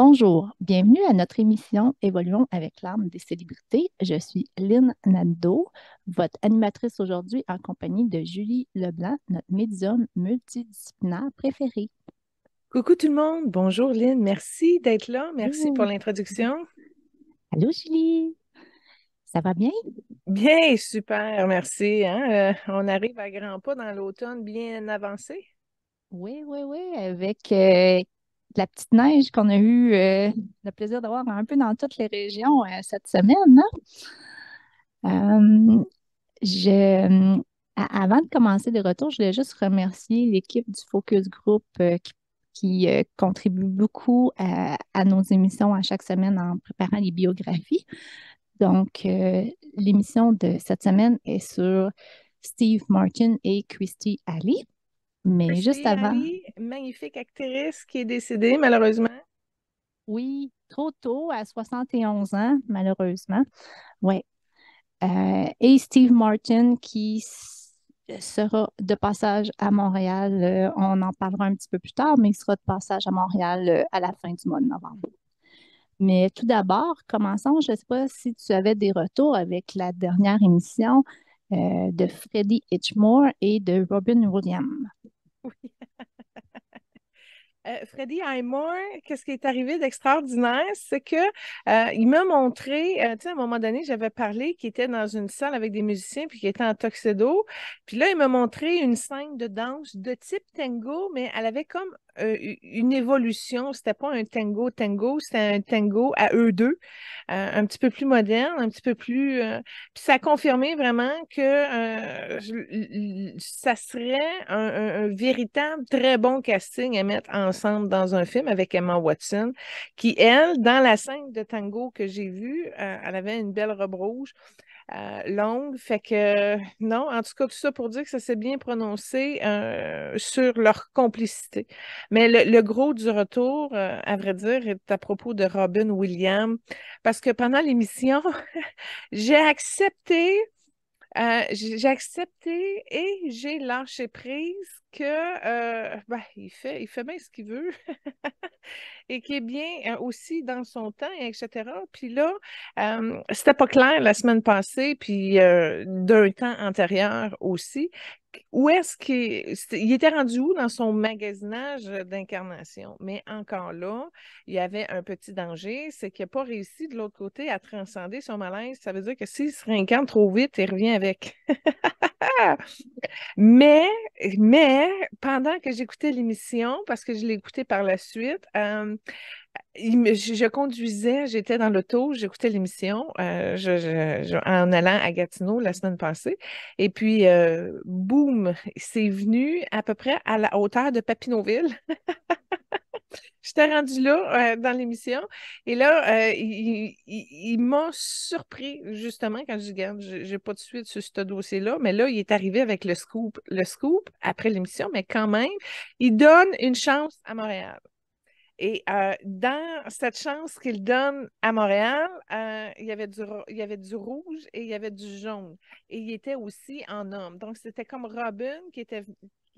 Bonjour, bienvenue à notre émission Évoluons avec l'âme des célébrités. Je suis Lynn Nando, votre animatrice aujourd'hui en compagnie de Julie Leblanc, notre médium multidisciplinaire préférée. Coucou tout le monde, bonjour Lynn, merci d'être là, merci pour Allô, l'introduction. allô Julie, ça va bien? Bien, super, merci. Hein. On arrive à grands pas dans l'automne bien avancé. Oui, oui, oui, avec la petite neige qu'on a eu le plaisir d'avoir un peu dans toutes les régions cette semaine, hein? Je, Avant de commencer le retour, je voulais juste remercier l'équipe du Focus Group qui contribue beaucoup à nos émissions à chaque semaine en préparant les biographies. Donc, l'émission de cette semaine est sur Steve Martin et Christy Alley. Mais juste Kirstie avant, Alley, magnifique actrice qui est décédée malheureusement. oui, trop tôt, à 71 ans, malheureusement. Oui. Et Steve Martin sera de passage à Montréal. On en parlera un petit peu plus tard, mais il sera de passage à Montréal à la fin du mois de novembre. Mais tout d'abord, commençons. Je ne sais pas si tu avais des retours avec la dernière émission de Freddie Hitchmore et de Robin Williams. Freddie Highmore, qu'est-ce qui est arrivé d'extraordinaire? C'est que il m'a montré, tu sais, à un moment donné, j'avais parlé qu'il était dans une salle avec des musiciens puis qu'il était en tuxedo. Puis là, il m'a montré une scène de danse de type tango, mais elle avait comme une évolution. C'était pas un tango tango, c'était un tango à eux deux, un petit peu plus moderne, un petit peu plus. Puis ça a confirmé vraiment que ça serait un véritable très bon casting à mettre ensemble dans un film avec Emma Watson, qui, elle, dans la scène de tango que j'ai vue, elle avait une belle robe rouge longue. Fait que non, en tout cas, tout ça pour dire que ça s'est bien prononcé sur leur complicité. Mais le gros du retour, à vrai dire, est à propos de Robin Williams, parce que pendant l'émission, j'ai accepté j'ai accepté et j'ai lâché prise que ben, il fait bien ce qu'il veut et qui est bien aussi dans son temps, et etc. Puis là, c'était pas clair la semaine passée, puis d'un temps antérieur aussi. Où est-ce il était rendu où dans son magasinage d'incarnation? Mais encore là, il y avait un petit danger, c'est qu'il n'a pas réussi de l'autre côté à transcender son malaise. Ça veut dire que s'il se réincarne trop vite, il revient avec. Mais, mais, pendant que j'écoutais l'émission, parce que je l'ai écoutée par la suite, je conduisais, j'étais dans l'auto, j'écoutais l'émission en allant à Gatineau la semaine passée. Et puis, boum, c'est venu à peu près à la hauteur de Papineauville. J'étais rendue là dans l'émission. Et là, il m'a surpris, justement, quand je dis, regarde, j'ai pas de suite sur ce dossier-là, mais là, il est arrivé avec le scoop. Le scoop, après l'émission, mais quand même, il donne une chance à Montréal. Et dans cette chance qu'il donne à Montréal, il y avait du rouge et il y avait du jaune. Et il était aussi en homme. Donc, c'était comme Robin qui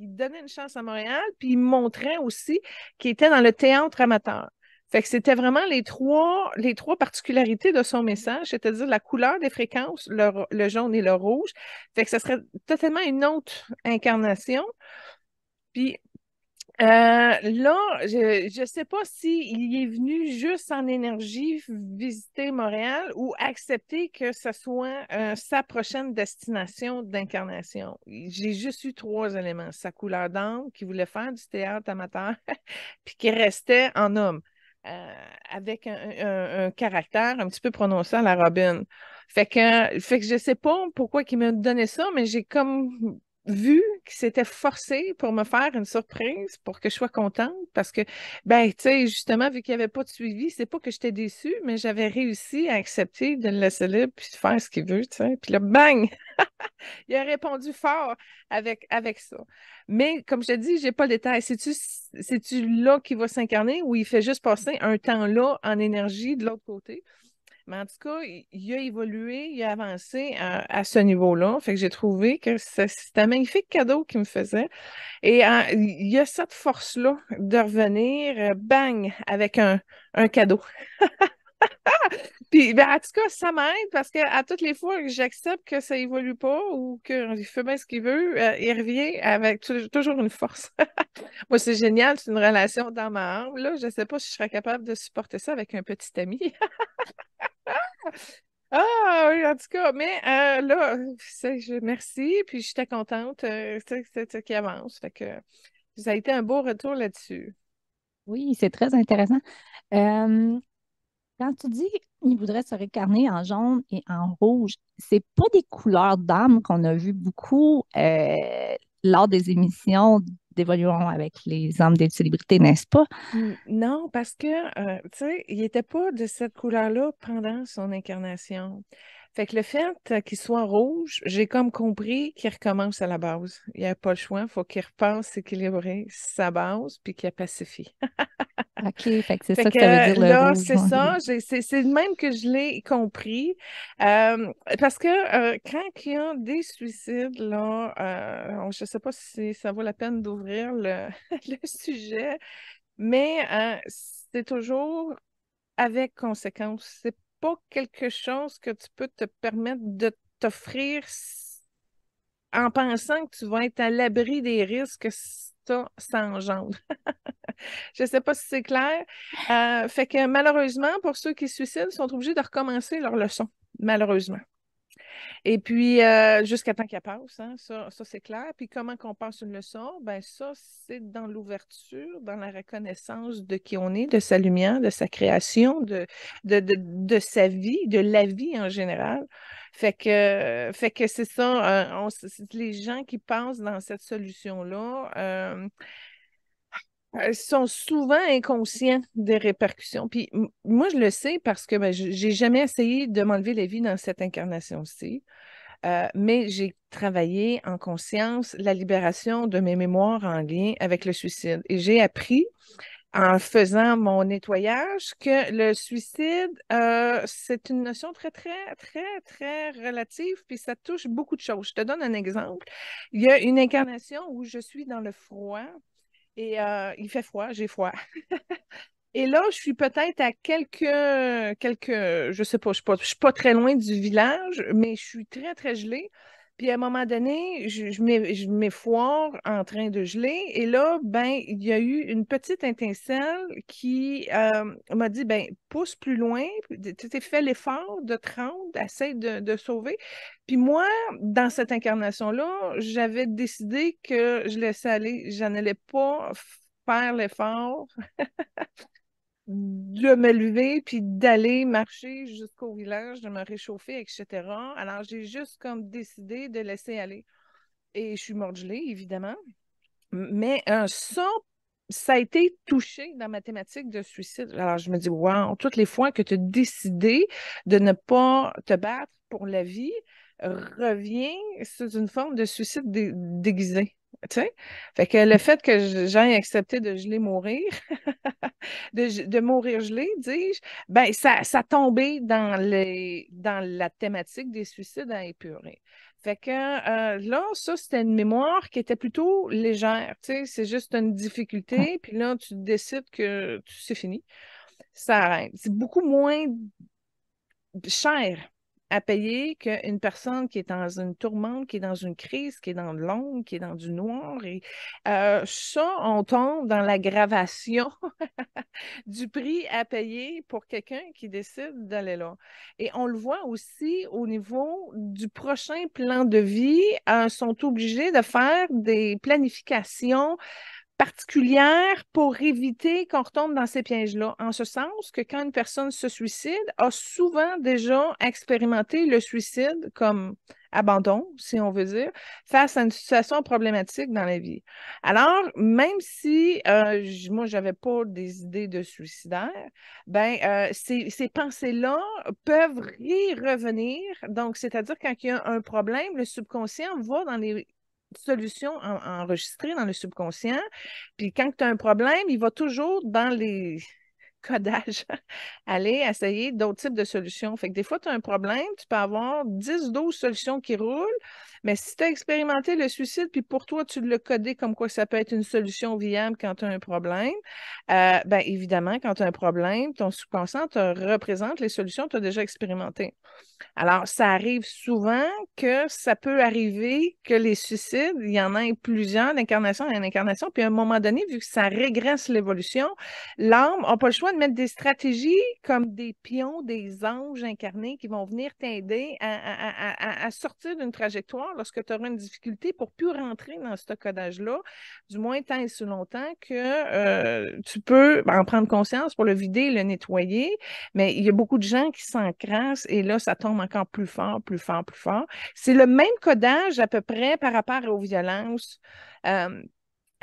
donnait une chance à Montréal, puis il montrait aussi qu'il était dans le théâtre amateur. Fait que c'était vraiment les trois particularités de son message, c'est-à-dire la couleur des fréquences, le jaune et le rouge. Fait que ce serait totalement une autre incarnation. Puis là, je ne sais pas s'il est venu juste en énergie visiter Montréal ou accepter que ce soit sa prochaine destination d'incarnation. J'ai juste eu trois éléments. Sa couleur d'âme, qui voulait faire du théâtre amateur, puis qui restait en homme, avec un caractère un petit peu prononcé à la Robin. Fait que je ne sais pas pourquoi il m'a donné ça, mais j'ai comme vu qu'il s'était forcé pour me faire une surprise pour que je sois contente parce que, ben, tu sais, justement, vu qu'il n'y avait pas de suivi, c'est pas que j'étais déçue, mais j'avais réussi à accepter de le laisser libre puis de faire ce qu'il veut, tu sais. Puis là, bang! Il a répondu fort avec ça. Mais comme je te dis, j'ai pas le détail. C'est-tu là qu'il va s'incarner ou il fait juste passer un temps là en énergie de l'autre côté? Mais en tout cas, il a évolué, il a avancé à ce niveau-là. Fait que j'ai trouvé que c'était un magnifique cadeau qu'il me faisait. Et il y a cette force-là de revenir, bang, avec un cadeau. Puis, ben, en tout cas, ça m'aide parce que à toutes les fois que j'accepte que ça évolue pas ou qu'il fait bien ce qu'il veut, il revient avec toujours une force. Moi, c'est génial, c'est une relation dans ma âme. Là, je ne sais pas si je serais capable de supporter ça avec un petit ami. Ah oui, en tout cas, mais là, merci, puis j'étais contente c'est qu'il avance. Fait que ça a été un beau retour là-dessus. Oui, c'est très intéressant. Euh, Quand tu dis il voudrait se réincarner en jaune et en rouge, c'est pas des couleurs d'âme qu'on a vu beaucoup lors des émissions d'Évoluons avec les âmes des célébrités, n'est-ce pas? Non, parce que, tu sais, il n'était pas de cette couleur-là pendant son incarnation. Fait que le fait qu'il soit rouge, j'ai comme compris qu'il recommence à la base. Il n'y a pas le choix, il faut qu'il repasse équilibrer sa base puis qu'il pacifie. OK, fait que c'est Fait ça que que ça veut dire le là, rouge. c'est ça, c'est de même que je l'ai compris. Parce que quand il y a des suicides, là, je ne sais pas si ça vaut la peine d'ouvrir le sujet, mais c'est toujours avec conséquence. C'est pas quelque chose que tu peux te permettre de t'offrir en pensant que tu vas être à l'abri des risques que ça engendre. Je ne sais pas si c'est clair. Fait que malheureusement, pour ceux qui se suicident, ils sont obligés de recommencer leur leçon, malheureusement. Et puis, jusqu'à temps qu'elle passe, hein, ça c'est clair. Puis, comment qu'on passe une leçon? Ben ça, c'est dans l'ouverture, dans la reconnaissance de qui on est, de sa lumière, de sa création, de sa vie, de la vie en général. Fait que c'est ça, les gens qui passent dans cette solution-là, sont souvent inconscients des répercussions. Puis moi, je le sais parce que ben, j'ai jamais essayé de m'enlever la vie dans cette incarnation-ci, mais j'ai travaillé en conscience la libération de mes mémoires en lien avec le suicide. Et j'ai appris en faisant mon nettoyage que le suicide, c'est une notion très, très, très, très relative, puis ça touche beaucoup de choses. Je te donne un exemple. Il y a une incarnation où je suis dans le froid. Et il fait froid, j'ai froid. Et là, je suis peut-être à je sais pas, je suis pas très loin du village, mais je suis très, très gelée. Puis à un moment donné, je m'effoire en train de geler. Et là, ben, il y a eu une petite étincelle qui m'a dit, ben, pousse plus loin, tu t'es fait l'effort de te rendre, essaie de sauver. Puis moi, dans cette incarnation-là, j'avais décidé que je laissais aller, je n'allais pas faire l'effort de me lever puis d'aller marcher jusqu'au village, de me réchauffer, etc. Alors, j'ai juste comme décidé de laisser aller. Et je suis morte gelée, évidemment. Mais ça a été touché dans ma thématique de suicide. Alors, je me dis, wow, toutes les fois que tu as décidé de ne pas te battre pour la vie, revient sous une forme de suicide déguisé. Tu sais? Fait que le fait que j'aille accepté de geler mourir, de mourir gelé, dis-je, ben ça tombait dans la thématique des suicides à épurer. Fait que là, ça, c'était une mémoire qui était plutôt légère. Tu sais, c'est juste une difficulté, puis là, tu décides que c'est fini. Ça arrête. C'est beaucoup moins cher à payer qu'une personne qui est dans une tourmente, qui est dans une crise, qui est dans de l'ombre, qui est dans du noir. Et ça, on tombe dans l'aggravation du prix à payer pour quelqu'un qui décide d'aller là. Et on le voit aussi au niveau du prochain plan de vie, sont obligés de faire des planifications particulière pour éviter qu'on retombe dans ces pièges-là. En ce sens que quand une personne se suicide, a souvent déjà expérimenté le suicide comme abandon, si on veut dire, face à une situation problématique dans la vie. Alors, même si moi, je n'avais pas des idées de suicidaire, ben, ces pensées-là peuvent y revenir. Donc, c'est-à-dire quand il y a un problème, le subconscient va dans les solutions enregistrées dans le subconscient. Puis quand tu as un problème, il va toujours dans codage. Aller essayer d'autres types de solutions. Fait que des fois, tu as un problème, tu peux avoir 10, 12 solutions qui roulent, mais si tu as expérimenté le suicide, puis pour toi, tu l'as codé comme quoi ça peut être une solution viable quand tu as un problème, ben évidemment, quand tu as un problème, ton subconscient te représente les solutions que tu as déjà expérimentées. Alors, ça arrive souvent que ça peut arriver que les suicides, il y en a plusieurs d'incarnation en incarnation, puis à un moment donné, vu que ça régresse l'évolution, l'âme n'a pas le choix de mettre des stratégies comme des pions, des anges incarnés qui vont venir t'aider à sortir d'une trajectoire lorsque tu auras une difficulté pour plus rentrer dans ce codage-là, du moins tant et si longtemps que tu peux en prendre conscience pour le vider, le nettoyer. Mais il y a beaucoup de gens qui s'encrassent et là, ça tombe encore plus fort, plus fort, plus fort. C'est le même codage à peu près par rapport aux violences. Euh,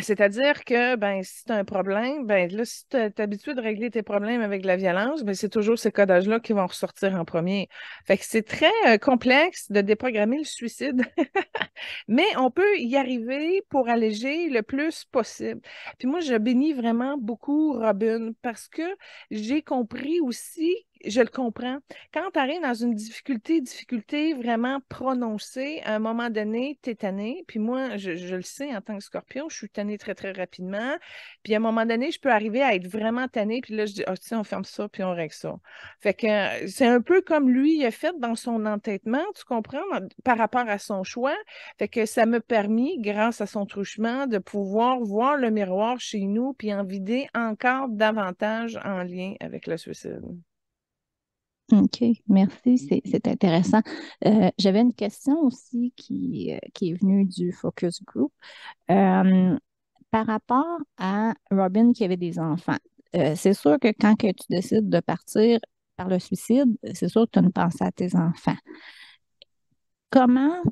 C'est-à-dire que ben, si tu as un problème, ben là, si tu es habitué de régler tes problèmes avec de la violence, ben, c'est toujours ces codages-là qui vont ressortir en premier. Fait que c'est très complexe de déprogrammer le suicide, mais on peut y arriver pour alléger le plus possible. Puis moi, je bénis vraiment beaucoup Robin parce que j'ai compris aussi, je le comprends, quand tu arrives dans une difficulté vraiment prononcée, à un moment donné, tu es tanné. Puis moi, je le sais en tant que scorpion, je suis tannée très, très rapidement. Puis à un moment donné, je peux arriver à être vraiment tannée. Puis là, je dis, ah, tiens, on ferme ça, puis on règle ça. Fait que c'est un peu comme lui, il a fait dans son entêtement, tu comprends, par rapport à son choix. Fait que ça m'a permis, grâce à son truchement, de pouvoir voir le miroir chez nous puis en vider encore davantage en lien avec le suicide. OK, merci, c'est intéressant. J'avais une question aussi qui est venue du focus group. Euh, Par rapport à Robin qui avait des enfants, c'est sûr que quand que tu décides de partir par le suicide, c'est sûr que tu as une pensée à tes enfants. Comment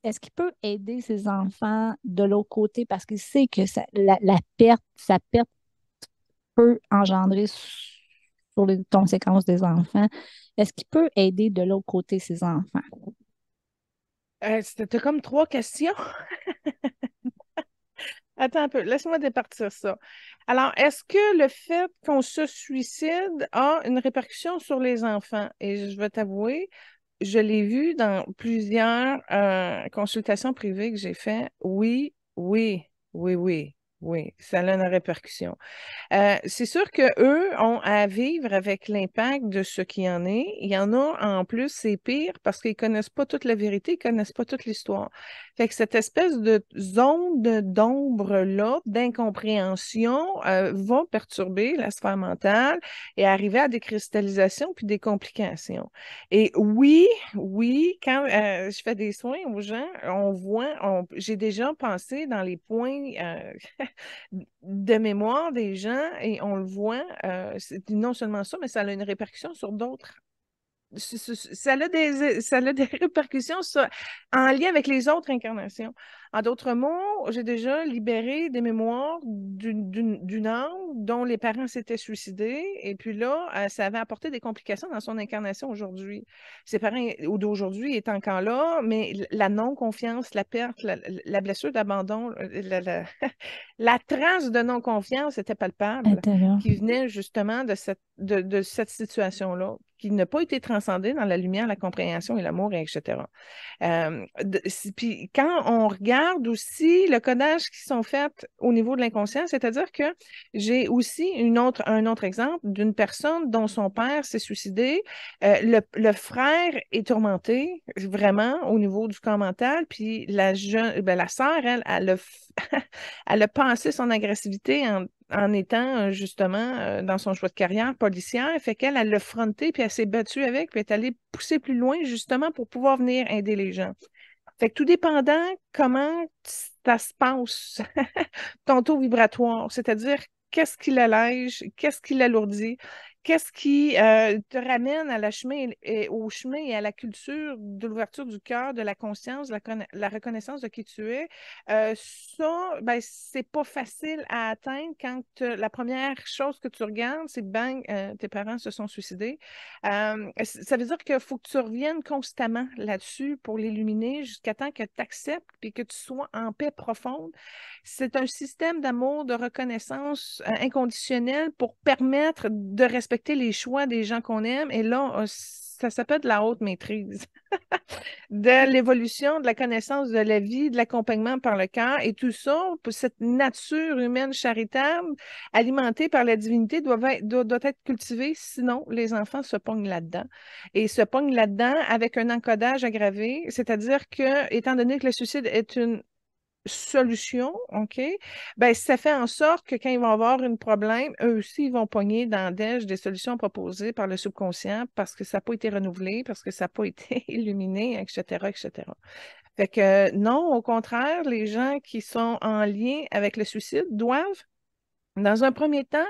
est-ce qu'il peut aider ses enfants de l'autre côté parce qu'il sait que la perte, sa perte peut engendrer sur les conséquences des enfants? Est-ce qu'il peut aider de l'autre côté ses enfants? C'était comme trois questions. Attends un peu, laisse-moi départir ça. Alors, est-ce que le fait qu'on se suicide a une répercussion sur les enfants? Et je vais t'avouer, je l'ai vu dans plusieurs consultations privées que j'ai faites. Oui, oui, oui, oui, oui, ça a une répercussion. C'est sûr qu'eux ont à vivre avec l'impact de ce qui en est. Il y en a en plus, c'est pire parce qu'ils ne connaissent pas toute la vérité, ils ne connaissent pas toute l'histoire. Fait que cette espèce de zone d'ombre-là, d'incompréhension, va perturber la sphère mentale et arriver à des cristallisations puis des complications. Et oui, oui, quand je fais des soins aux gens, on voit, j'ai déjà pensé dans les points de mémoire des gens et on le voit, non seulement ça, mais ça a une répercussion sur d'autres. Ça a des répercussions en lien avec les autres incarnations. En d'autres mots, j'ai déjà libéré des mémoires d'une âme dont les parents s'étaient suicidés et puis là, ça avait apporté des complications dans son incarnation aujourd'hui. Ses parents d'aujourd'hui est encore là, mais la non-confiance, la perte, la blessure d'abandon, la trace de non-confiance était palpable Intérieur. qui venait justement de cette situation-là, qui n'a pas été transcendée dans la lumière, la compréhension et l'amour, etc. Puis quand on regarde aussi le codage qui sont faits au niveau de l'inconscient, c'est-à-dire que j'ai aussi un autre exemple d'une personne dont son père s'est suicidé. Le frère est tourmenté, vraiment, au niveau du corps mental, puis la sœur, elle a pensé son agressivité en étant justement dans son choix de carrière policière. Fait qu'elle, elle l'a fronté, puis elle s'est battue avec, puis elle est allée pousser plus loin justement pour pouvoir venir aider les gens. Fait que tout dépendant comment ça se passe, ton taux vibratoire, c'est-à-dire qu'est-ce qui l'allège, qu'est-ce qui l'alourdit, qu'est-ce qui te ramène à au chemin et à la culture de l'ouverture du cœur, de la conscience, la reconnaissance de qui tu es. Ça, ben, c'est pas facile à atteindre quand la première chose que tu regardes, c'est bang, tes parents se sont suicidés. Ça veut dire qu'il faut que tu reviennes constamment là-dessus pour l'illuminer jusqu'à temps que tu acceptes et que tu sois en paix profonde. C'est un système d'amour, de reconnaissance inconditionnelle pour permettre de respecter les choix des gens qu'on aime. Et là, ça s'appelle de la haute maîtrise de l'évolution, de la connaissance de la vie, de l'accompagnement par le cœur et tout ça, pour cette nature humaine charitable alimentée par la divinité doit être cultivée, sinon les enfants se pognent là-dedans. Et se pognent là-dedans avec un encodage aggravé, c'est-à-dire que, étant donné que le suicide est une solution, OK? Ben, ça fait en sorte que quand ils vont avoir un problème, eux aussi, ils vont pogner dans des solutions proposées par le subconscient parce que ça n'a pas été renouvelé, parce que ça n'a pas été illuminé, etc., etc. Fait que non, au contraire, les gens qui sont en lien avec le suicide doivent, dans un premier temps,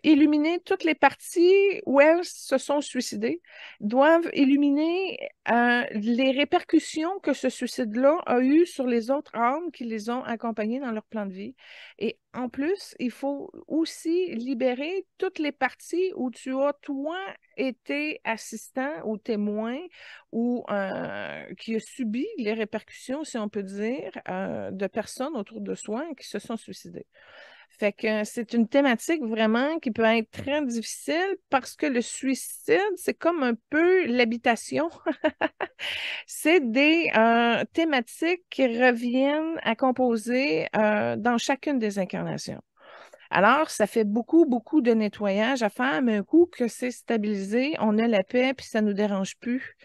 illuminer toutes les parties où elles se sont suicidées, doivent illuminer les répercussions que ce suicide-là a eues sur les autres âmes qui les ont accompagnées dans leur plan de vie. Et en plus, il faut aussi libérer toutes les parties où tu as, toi, été assistant ou témoin ou qui a subi les répercussions, si on peut dire, de personnes autour de soi qui se sont suicidées. Fait que c'est une thématique vraiment qui peut être très difficile parce que le suicide, c'est comme un peu l'habitation. C'est des thématiques qui reviennent à composer dans chacune des incarnations. Alors, ça fait beaucoup, beaucoup de nettoyage à faire, mais un coup que c'est stabilisé, on a la paix, puis ça ne nous dérange plus.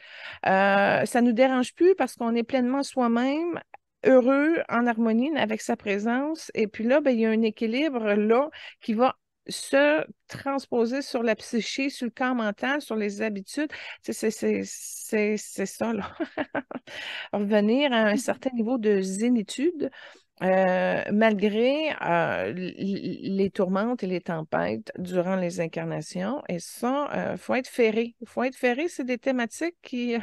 Ça ne nous dérange plus parce qu'on est pleinement soi-même, heureux, en harmonie avec sa présence. Et puis là, ben, il y a un équilibre là qui va se transposer sur la psyché, sur le corps mental, sur les habitudes. C'est ça, là. Revenir à un certain niveau de zénitude. Malgré les tourmentes et les tempêtes durant les incarnations. Et ça, il faut être ferré. Il faut être ferré, c'est des thématiques qui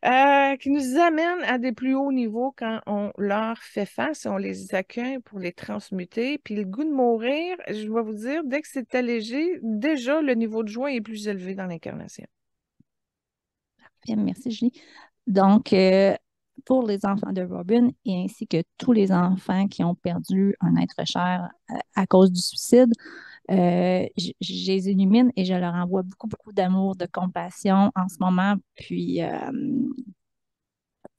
nous amènent à des plus hauts niveaux quand on leur fait face et on les accueille pour les transmuter. Puis le goût de mourir, je vais vous dire, dès que c'est allégé, déjà le niveau de joie est plus élevé dans l'incarnation. Bien, merci, Julie. Donc, pour les enfants de Robin et ainsi que tous les enfants qui ont perdu un être cher à cause du suicide, je les illumine et je leur envoie beaucoup, beaucoup d'amour, de compassion en ce moment, puis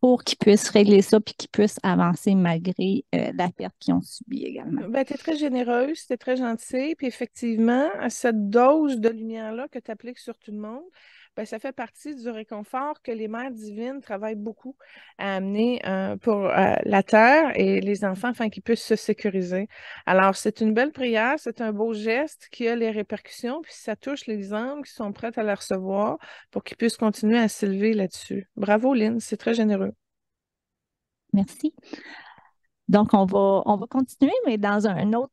pour qu'ils puissent régler ça puis qu'ils puissent avancer malgré la perte qu'ils ont subie également. Ben, tu es très généreuse, tu es très gentille, puis effectivement, cette dose de lumière-là que tu appliques sur tout le monde, ben, ça fait partie du réconfort que les mères divines travaillent beaucoup à amener pour la terre et les enfants afin qu'ils puissent se sécuriser. Alors, c'est une belle prière, c'est un beau geste qui a les répercussions, puis ça touche les âmes qui sont prêtes à la recevoir pour qu'ils puissent continuer à s'élever là-dessus. Bravo, Lynn, c'est très généreux. Merci. Donc, on va continuer, mais dans une autre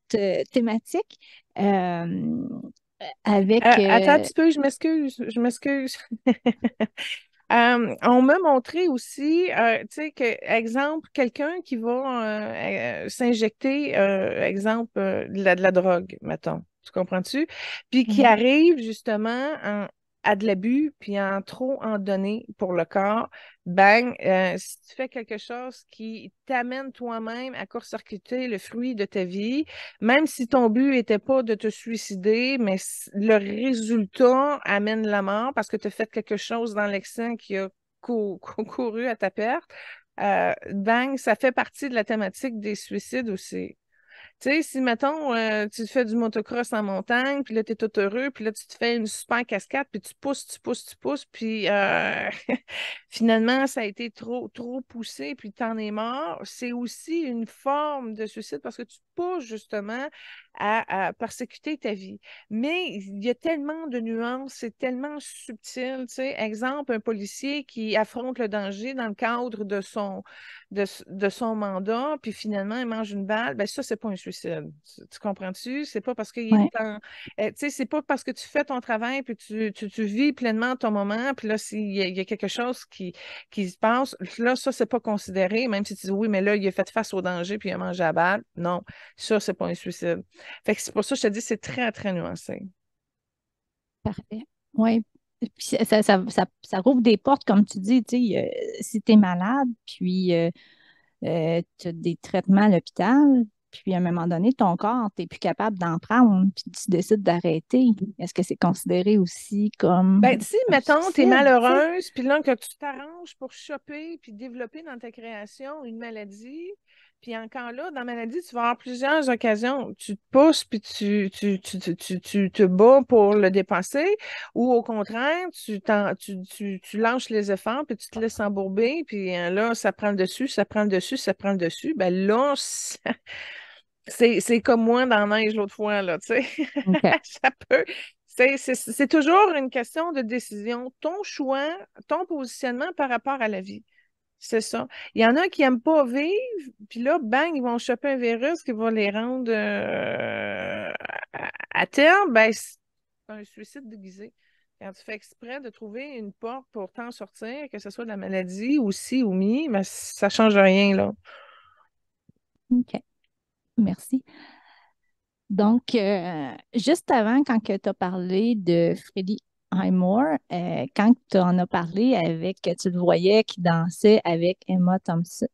thématique euh, avec... Attends un petit peu, je m'excuse, je m'excuse. On m'a montré aussi, tu sais, que, exemple, quelqu'un qui va s'injecter, exemple, de la drogue, mettons. Tu comprends-tu? Puis qui Mhm. arrive justement à de l'abus, puis en trop en donner pour le corps, ben, si tu fais quelque chose qui t'amène toi-même à court-circuiter le fruit de ta vie, même si ton but n'était pas de te suicider, mais le résultat amène la mort parce que tu as fait quelque chose dans l'excès qui a couru à ta perte, bang, ça fait partie de la thématique des suicides aussi. Tu sais, si, mettons, tu fais du motocross en montagne, puis là, tu es tout heureux, puis là, tu te fais une super cascade, puis tu pousses, tu pousses, tu pousses, puis finalement, ça a été trop, trop poussé, puis tu en es mort. C'est aussi une forme de suicide parce que tu pousses justement à persécuter ta vie. Mais il y a tellement de nuances, c'est tellement subtil. Tu sais, exemple, un policier qui affronte le danger dans le cadre de son mandat, puis finalement, il mange une balle, ben ça, c'est pas un suicide. Tu comprends-tu? C'est pas parce qu'il est Ouais, tu sais, c'est pas parce que tu fais ton travail, puis tu vis pleinement ton moment, puis là, s'il y a quelque chose qui se passe, là, ça, c'est pas considéré, même si tu dis oui, mais là, il a fait face au danger, puis il a mangé la balle. Non, ça, c'est pas un suicide. Fait que c'est pour ça que je te dis, c'est très, très nuancé. parfait. Oui. Puis ça rouvre des portes, comme tu dis, tu sais, si tu es malade, puis tu as des traitements à l'hôpital, puis à un moment donné, ton corps, tu n'es plus capable d'en prendre, puis tu décides d'arrêter. Est-ce que c'est considéré aussi comme Ben, si, un mettons, t'es suicide, tu sais? malheureuse, puis là, que tu t'arranges pour choper puis développer dans ta création une maladie, puis encore là, dans la maladie, tu vas avoir plusieurs occasions. Tu te pousses, puis tu te bats pour le dépasser, ou au contraire, tu lâches les efforts, puis tu te laisses embourber, puis là, ça prend le dessus, ça prend le dessus, ça prend le dessus. Ben là, c'est comme moi dans la neige l'autre fois, là, tu sais. OK. Ça peut. C'est toujours une question de décision. Ton choix, ton positionnement par rapport à la vie. C'est ça. Il y en a qui n'aiment pas vivre, puis là, bang, ils vont choper un virus qui va les rendre à terme. Ben, c'est un suicide déguisé. Quand tu fais exprès de trouver une porte pour t'en sortir, que ce soit de la maladie ou ci ou mi, ben, ça ne change rien, là. OK. Merci. Donc, juste avant, quand tu as parlé de Freddie Highmore, quand tu en as parlé avec, tu le voyais qui dansait avec Emma Thompson,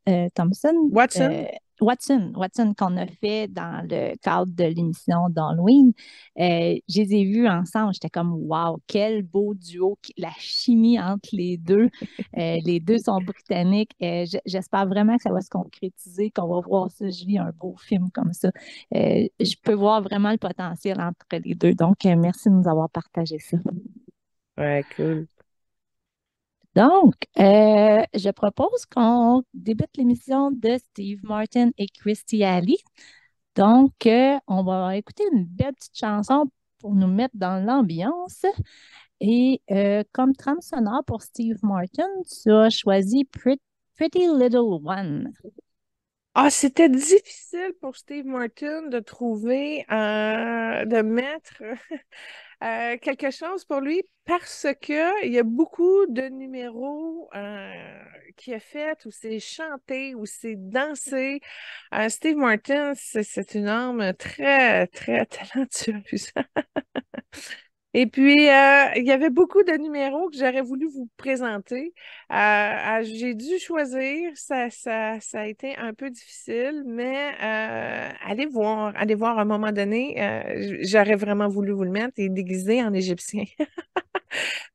Watson? Watson, qu'on a fait dans le cadre de l'émission d'Halloween, je les ai vus ensemble. J'étais comme, wow, quel beau duo, la chimie entre les deux. Les deux sont britanniques. J'espère vraiment que ça va se concrétiser, qu'on va voir ça, Julie, un beau film comme ça. Je peux voir vraiment le potentiel entre les deux. Donc, merci de nous avoir partagé ça. Ouais, cool. Donc, je propose qu'on débute l'émission de Steve Martin et Christy Alley. Donc, on va écouter une belle petite chanson pour nous mettre dans l'ambiance. Et comme trame sonore pour Steve Martin, tu as choisi Pretty Little One. Ah, c'était difficile pour Steve Martin de trouver, de mettre quelque chose pour lui parce que il y a beaucoup de numéros qu'il a fait où c'est chanté, où c'est dansé. Steve Martin, c'est une âme très, très talentueuse. Et puis, il y avait beaucoup de numéros que j'aurais voulu vous présenter. J'ai dû choisir, ça a été un peu difficile, mais allez voir à un moment donné, j'aurais vraiment voulu vous le mettre et déguisé en égyptien.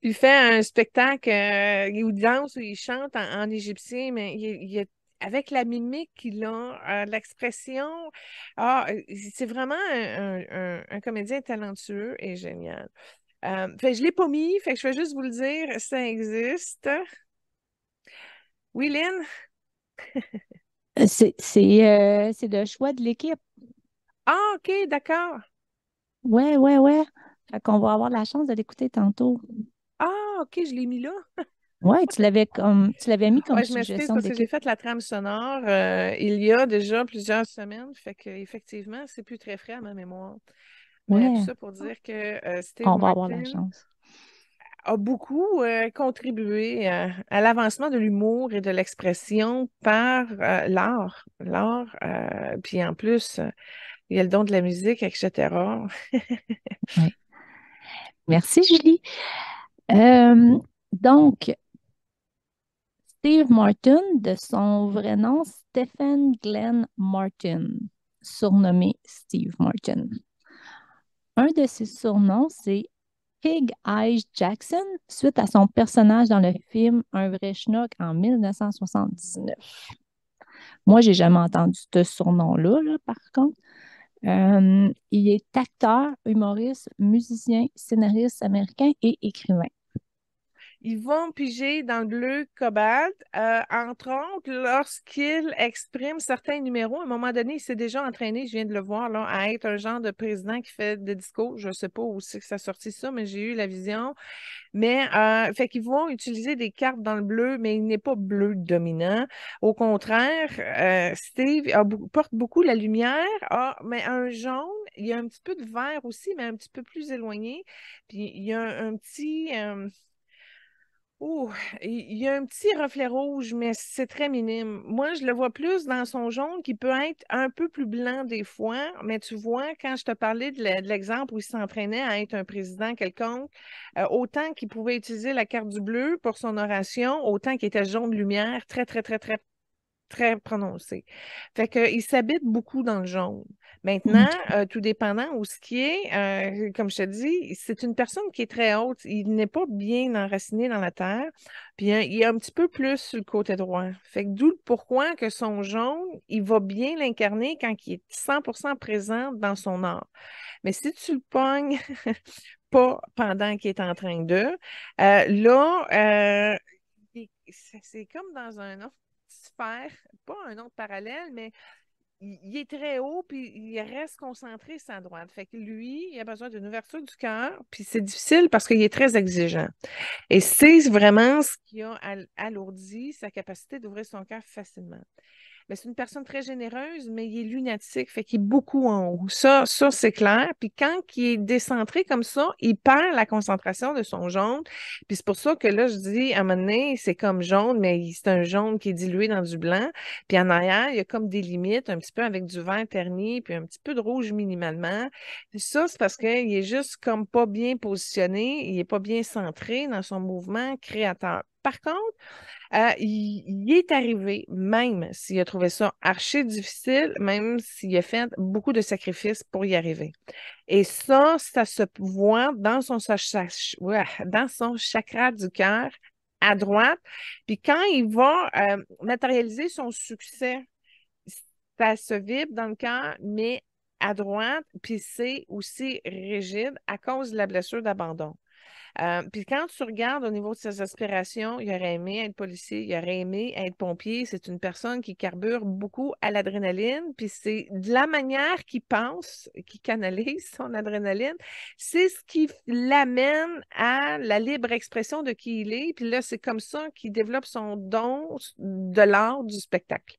Puis il fait un spectacle où il danse, où il chante en égyptien, mais avec la mimique qu'il a, l'expression, c'est vraiment un comédien talentueux et génial. Fait que je ne l'ai pas mis, fait que je vais juste vous le dire, ça existe. Oui, Lynn? C'est le choix de l'équipe. Ah, OK, d'accord. Ouais, ouais, ouais. Fait qu'on va avoir la chance de l'écouter tantôt. Ah, OK, je l'ai mis là. Ouais, tu l'avais mis comme Ouais, je m'excuse suggestion parce que j'ai d'équipe. fait la trame sonore il y a déjà plusieurs semaines, fait que effectivement, c'est plus très frais à ma mémoire. Mais tout Ouais, ça pour dire que Steve on va avoir la Martin chance. a beaucoup contribué à l'avancement de l'humour et de l'expression par l'art. L'art, puis en plus, il y a le don de la musique, etc. Ouais. Merci, Julie. Euh, donc, Steve Martin, de son vrai nom, Stephen Glenn Martin, surnommé Steve Martin. Un de ses surnoms, c'est Pig Eyes Jackson, suite à son personnage dans le film Un vrai schnock en 1979. Moi, j'ai jamais entendu ce surnom-là, là, par contre. Il est acteur, humoriste, musicien, scénariste américain et écrivain. Ils vont piger dans le bleu cobalt, entre autres, lorsqu'il exprime certains numéros. À un moment donné, il s'est déjà entraîné, je viens de le voir, là, à être un genre de président qui fait des discours. Je ne sais pas où c'est que ça a sorti ça, mais j'ai eu la vision. Mais, fait qu'ils vont utiliser des cartes dans le bleu, mais il n'est pas bleu dominant. Au contraire, Steve porte beaucoup la lumière, mais un jaune, il y a un petit peu de vert aussi, mais un petit peu plus éloigné. Puis il y a un petit... Ouh, il y a un petit reflet rouge, mais c'est très minime. Moi, je le vois plus dans son jaune qui peut être un peu plus blanc des fois, mais tu vois, quand je te parlais de l'exemple où il s'entraînait à être un président quelconque, autant qu'il pouvait utiliser la carte du bleu pour son oration, autant qu'il était jaune lumière, très, très, très, très, très prononcé. Fait qu'il s'habite beaucoup dans le jaune. Maintenant, OK. tout dépendant où ce qui est, comme je te dis, c'est une personne qui est très haute. Il n'est pas bien enraciné dans la terre. Puis il est un petit peu plus sur le côté droit. Fait que d'où le pourquoi que son jaune, il va bien l'incarner quand il est 100% présent dans son art. Mais si tu le pognes pas pendant qu'il est en train de, là, c'est comme dans un autre sphère, pas un autre parallèle, mais il est très haut, puis il reste concentré sur la droite. Fait que lui, il a besoin d'une ouverture du cœur, puis c'est difficile parce qu'il est très exigeant. Et c'est vraiment ce qui a alourdi sa capacité d'ouvrir son cœur facilement. Mais c'est une personne très généreuse, mais il est lunatique, fait qu'il est beaucoup en haut. Ça c'est clair. Puis quand il est décentré comme ça, il perd la concentration de son jaune. Puis c'est pour ça que là, je dis, à un moment donné, c'est comme jaune, mais c'est un jaune qui est dilué dans du blanc. Puis en arrière, il y a comme des limites, un petit peu avec du vert terni, puis un petit peu de rouge minimalement. Puis ça, c'est parce qu'il est juste comme pas bien positionné, il est pas bien centré dans son mouvement créateur. Par contre, il est arrivé, même s'il a trouvé ça archi difficile, même s'il a fait beaucoup de sacrifices pour y arriver. Et ça se voit dans son chakra du cœur à droite. Puis quand il va matérialiser son succès, ça se vibre dans le cœur, mais à droite, puis c'est aussi rigide à cause de la blessure d'abandon. Puis quand tu regardes au niveau de ses aspirations, il aurait aimé être policier, il aurait aimé être pompier. C'est une personne qui carbure beaucoup à l'adrénaline, puis c'est de la manière qu'il pense, qu'il canalise son adrénaline, c'est ce qui l'amène à la libre expression de qui il est. Puis là, c'est comme ça qu'il développe son don de l'art du spectacle.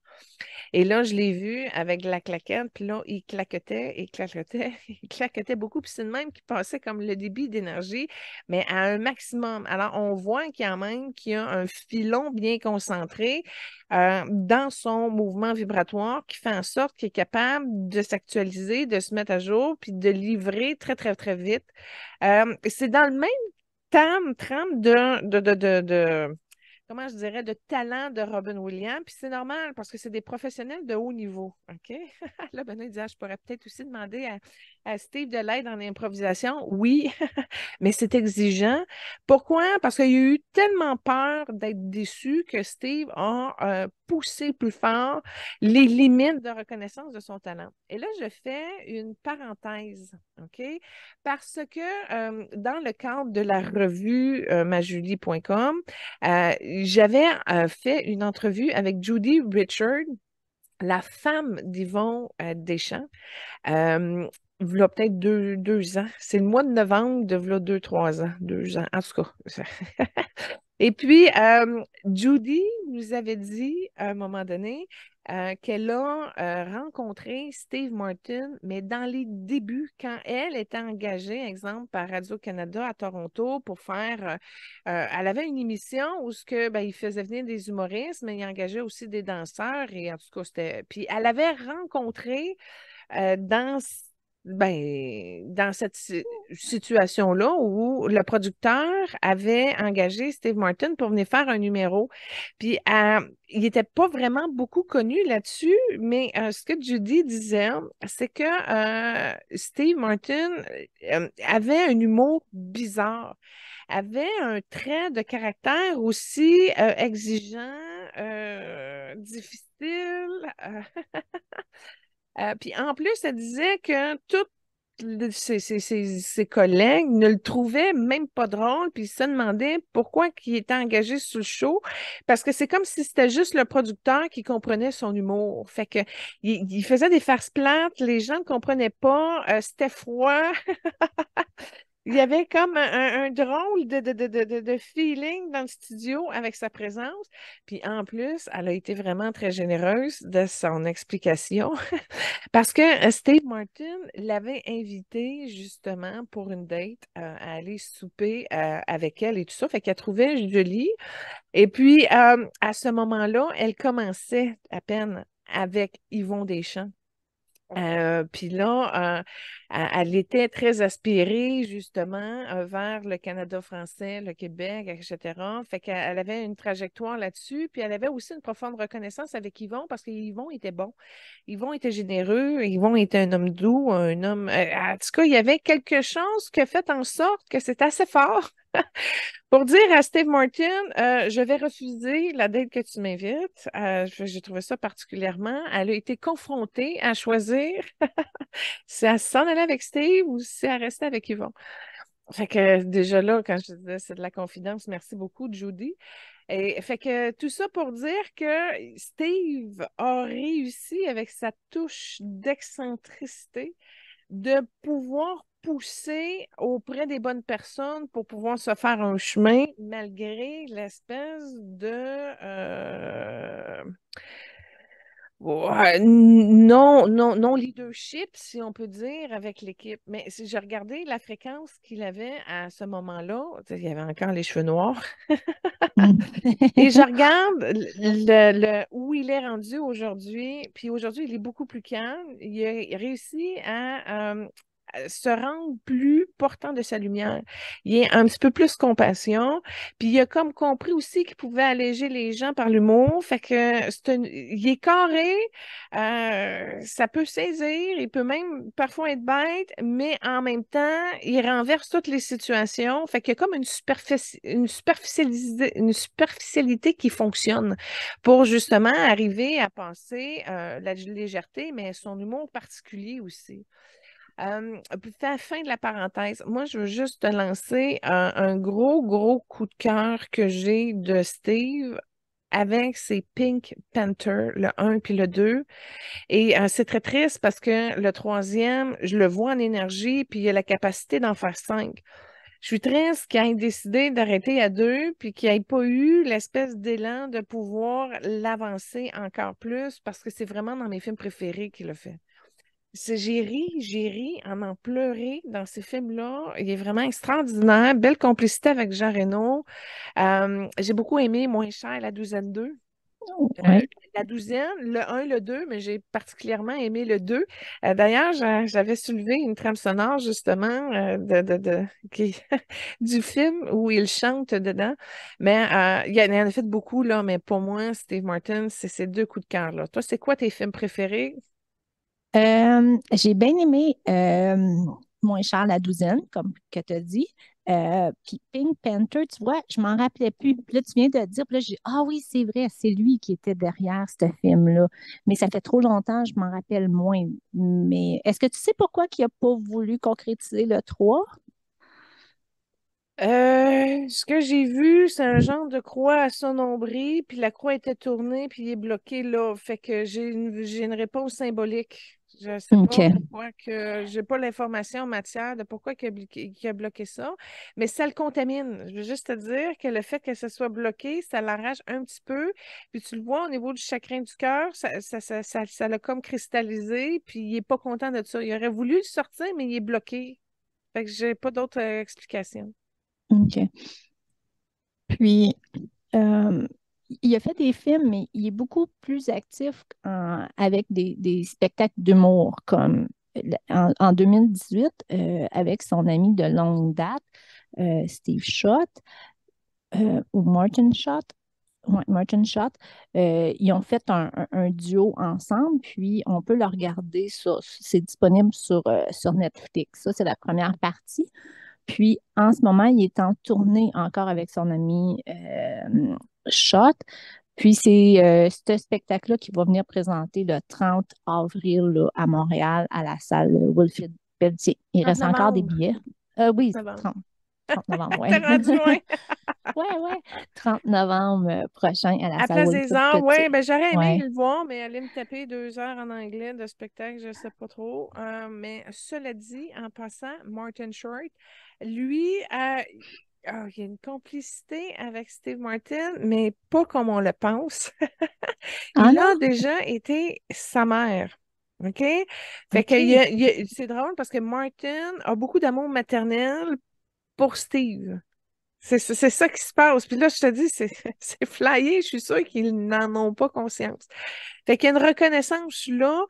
Et là, je l'ai vu avec la claquette, puis là, il claquetait, il claquetait, il claquetait beaucoup, puis c'est le même qui passait comme le débit d'énergie, mais à un maximum. Alors, on voit quand même qu'il y a un filon bien concentré dans son mouvement vibratoire qui fait en sorte qu'il est capable de s'actualiser, de se mettre à jour, puis de livrer très, très, très vite. C'est dans le même trame de comment je dirais, de talent de Robin Williams. Puis c'est normal parce que c'est des professionnels de haut niveau. OK? Là, Benoît dit, ah, je pourrais peut-être aussi demander à Steve de l'aide en improvisation. Oui, mais c'est exigeant. Pourquoi? Parce qu'il a eu tellement peur d'être déçu que Steve a poussé plus fort les limites de reconnaissance de son talent. Et là, je fais une parenthèse, OK? Parce que dans le cadre de la revue majulie.com, j'avais fait une entrevue avec Judy Richard, la femme d'Yvon Deschamps, v'là peut-être deux ans. C'est le mois de novembre de v'là 2, 3 ans. 2 ans, en tout cas. Et puis, Judy nous avait dit à un moment donné qu'elle a rencontré Steve Martin, mais dans les débuts, quand elle était engagée, exemple, par Radio-Canada à Toronto pour faire. Elle avait une émission où il faisait venir des humoristes, mais il engageait aussi des danseurs. Et en tout cas, c'était. Puis elle avait rencontré euh, dans, dans cette situation-là où le producteur avait engagé Steve Martin pour venir faire un numéro. Puis il n'était pas vraiment beaucoup connu là-dessus, mais ce que Judy disait, c'est que Steve Martin avait un humour bizarre, avait un trait de caractère aussi exigeant, difficile. Puis en plus, elle disait que tous ses collègues ne le trouvaient même pas drôle, puis ils se demandaient pourquoi il était engagé sur le show, parce que c'est comme si c'était juste le producteur qui comprenait son humour. Fait que il faisait des farces plates, les gens ne comprenaient pas, c'était froid. Il y avait comme un drôle de feeling dans le studio avec sa présence. Puis en plus, elle a été vraiment très généreuse de son explication parce que Steve Martin l'avait invité justement pour une date à aller souper avec elle et tout ça. Fait qu'elle trouvait joli. Et puis, à ce moment-là, elle commençait à peine avec Yvon Deschamps. Puis là, elle était très aspirée justement vers le Canada français, le Québec, etc. Fait qu'elle avait une trajectoire là-dessus. Puis elle avait aussi une profonde reconnaissance avec Yvon parce qu'Yvon était bon. Yvon était généreux. Yvon était un homme doux, un homme. En tout cas, il y avait quelque chose qui a fait en sorte que c'est assez fort pour dire à Steve Martin, je vais refuser la date que tu m'invites. J'ai trouvé ça particulièrement. Elle a été confrontée à choisir si elle s'en allait avec Steve ou si elle restait avec Yvon. Fait que déjà là, quand je disais c'est de la confidence, merci beaucoup, Judy. Et fait que tout ça pour dire que Steve a réussi avec sa touche d'excentricité de pouvoir pousser auprès des bonnes personnes pour pouvoir se faire un chemin malgré l'espèce de ouais, non leadership, si on peut dire, avec l'équipe. Mais si j'ai regardé la fréquence qu'il avait à ce moment-là, tu sais, il y avait encore les cheveux noirs. Et je regarde où il est rendu aujourd'hui, puis aujourd'hui, il est beaucoup plus calme. Il a réussi à se rendre plus portant de sa lumière. Il est un petit peu plus compassion, puis il a comme compris aussi qu'il pouvait alléger les gens par l'humour. Fait que il est carré, ça peut saisir, il peut même parfois être bête, mais en même temps, il renverse toutes les situations. Fait qu'il y a comme une superficialité qui fonctionne pour justement arriver à passer la légèreté, mais son humour particulier aussi. Puis, fin de la parenthèse, moi, je veux juste te lancer un gros coup de cœur que j'ai de Steve avec ses Pink Panther, le un puis le 2. Et c'est très triste parce que le troisième, je le vois en énergie, puis il a la capacité d'en faire 5. Je suis triste qu'il ait décidé d'arrêter à 2, puis qu'il n'ait pas eu l'espèce d'élan de pouvoir l'avancer encore plus, parce que c'est vraiment dans mes films préférés qu'il a fait. J'ai ri, en pleuré dans ces films-là. Il est vraiment extraordinaire. Belle complicité avec Jean Reno. J'ai beaucoup aimé Moins cher, la douzaine 2. Euh, Oui. la douzaine, le un, le 2, mais j'ai particulièrement aimé le 2. D'ailleurs, j'avais soulevé une trame sonore, justement, du film où il chante dedans. Mais il en a fait beaucoup, là, mais pour moi, Steve Martin, c'est ses deux coups de cœur, là. Toi, c'est quoi tes films préférés? J'ai bien aimé Moins cher la douzaine, comme que tu as dit. Puis Pink Panther, tu vois, je m'en rappelais plus. Puis là, tu viens de dire, puis là, j'ai dit, ah oui, c'est vrai, c'est lui qui était derrière ce film-là. Mais ça fait trop longtemps, je m'en rappelle moins. Mais est-ce que tu sais pourquoi il n'a pas voulu concrétiser le 3? Ce que j'ai vu, c'est un genre de croix à son nombril, puis la croix était tournée, puis il est bloqué là. Fait que j'ai une réponse symbolique. Je sais OK. pas pourquoi que j'ai pas l'information en matière de pourquoi qu'il a bloqué ça, mais ça le contamine. Je veux juste te dire que le fait que ce soit bloqué, ça l'arrache un petit peu. Puis tu le vois au niveau du chagrin du cœur, ça l'a comme cristallisé, puis il est pas content de ça. Il aurait voulu le sortir, mais il est bloqué. Fait que j'ai pas d'autre explication. OK. Puis, euh, il a fait des films, mais il est beaucoup plus actif avec des spectacles d'humour, comme en 2018, avec son ami de longue date, Steve Schott, ou Martin Schott. Ouais, Martin Schott. Ils ont fait un duo ensemble, puis on peut le regarder c'est disponible sur Netflix. Ça, c'est la première partie. Puis, en ce moment, il est en tournée encore avec son ami Shot. Puis, c'est ce spectacle-là qui va venir présenter le 30 avril là, à Montréal, à la salle Wilfrid Pelletier. Il 30 reste encore des novembre. billets. Oui, Novembre. 30 novembre, T'es oui. rendu loin. Ouais, ouais. 30 novembre prochain à la À salle Place des Wilfrid Arts, Pelletier. oui, ben j'aurais aimé Ouais. le voir, mais aller me taper 2 heures en anglais de spectacle, je ne sais pas trop. Mais cela dit, en passant, Martin Short, lui, il y a une complicité avec Steve Martin, mais pas comme on le pense. Ah Il a non? déjà été sa mère. OK? Fait que OK. c'est drôle parce que Martin a beaucoup d'amour maternel pour Steve. C'est ça qui se passe. Puis là, je te dis, c'est c'est flyé. Je suis sûre qu'ils n'en ont pas conscience. Fait qu'il y a une reconnaissance là.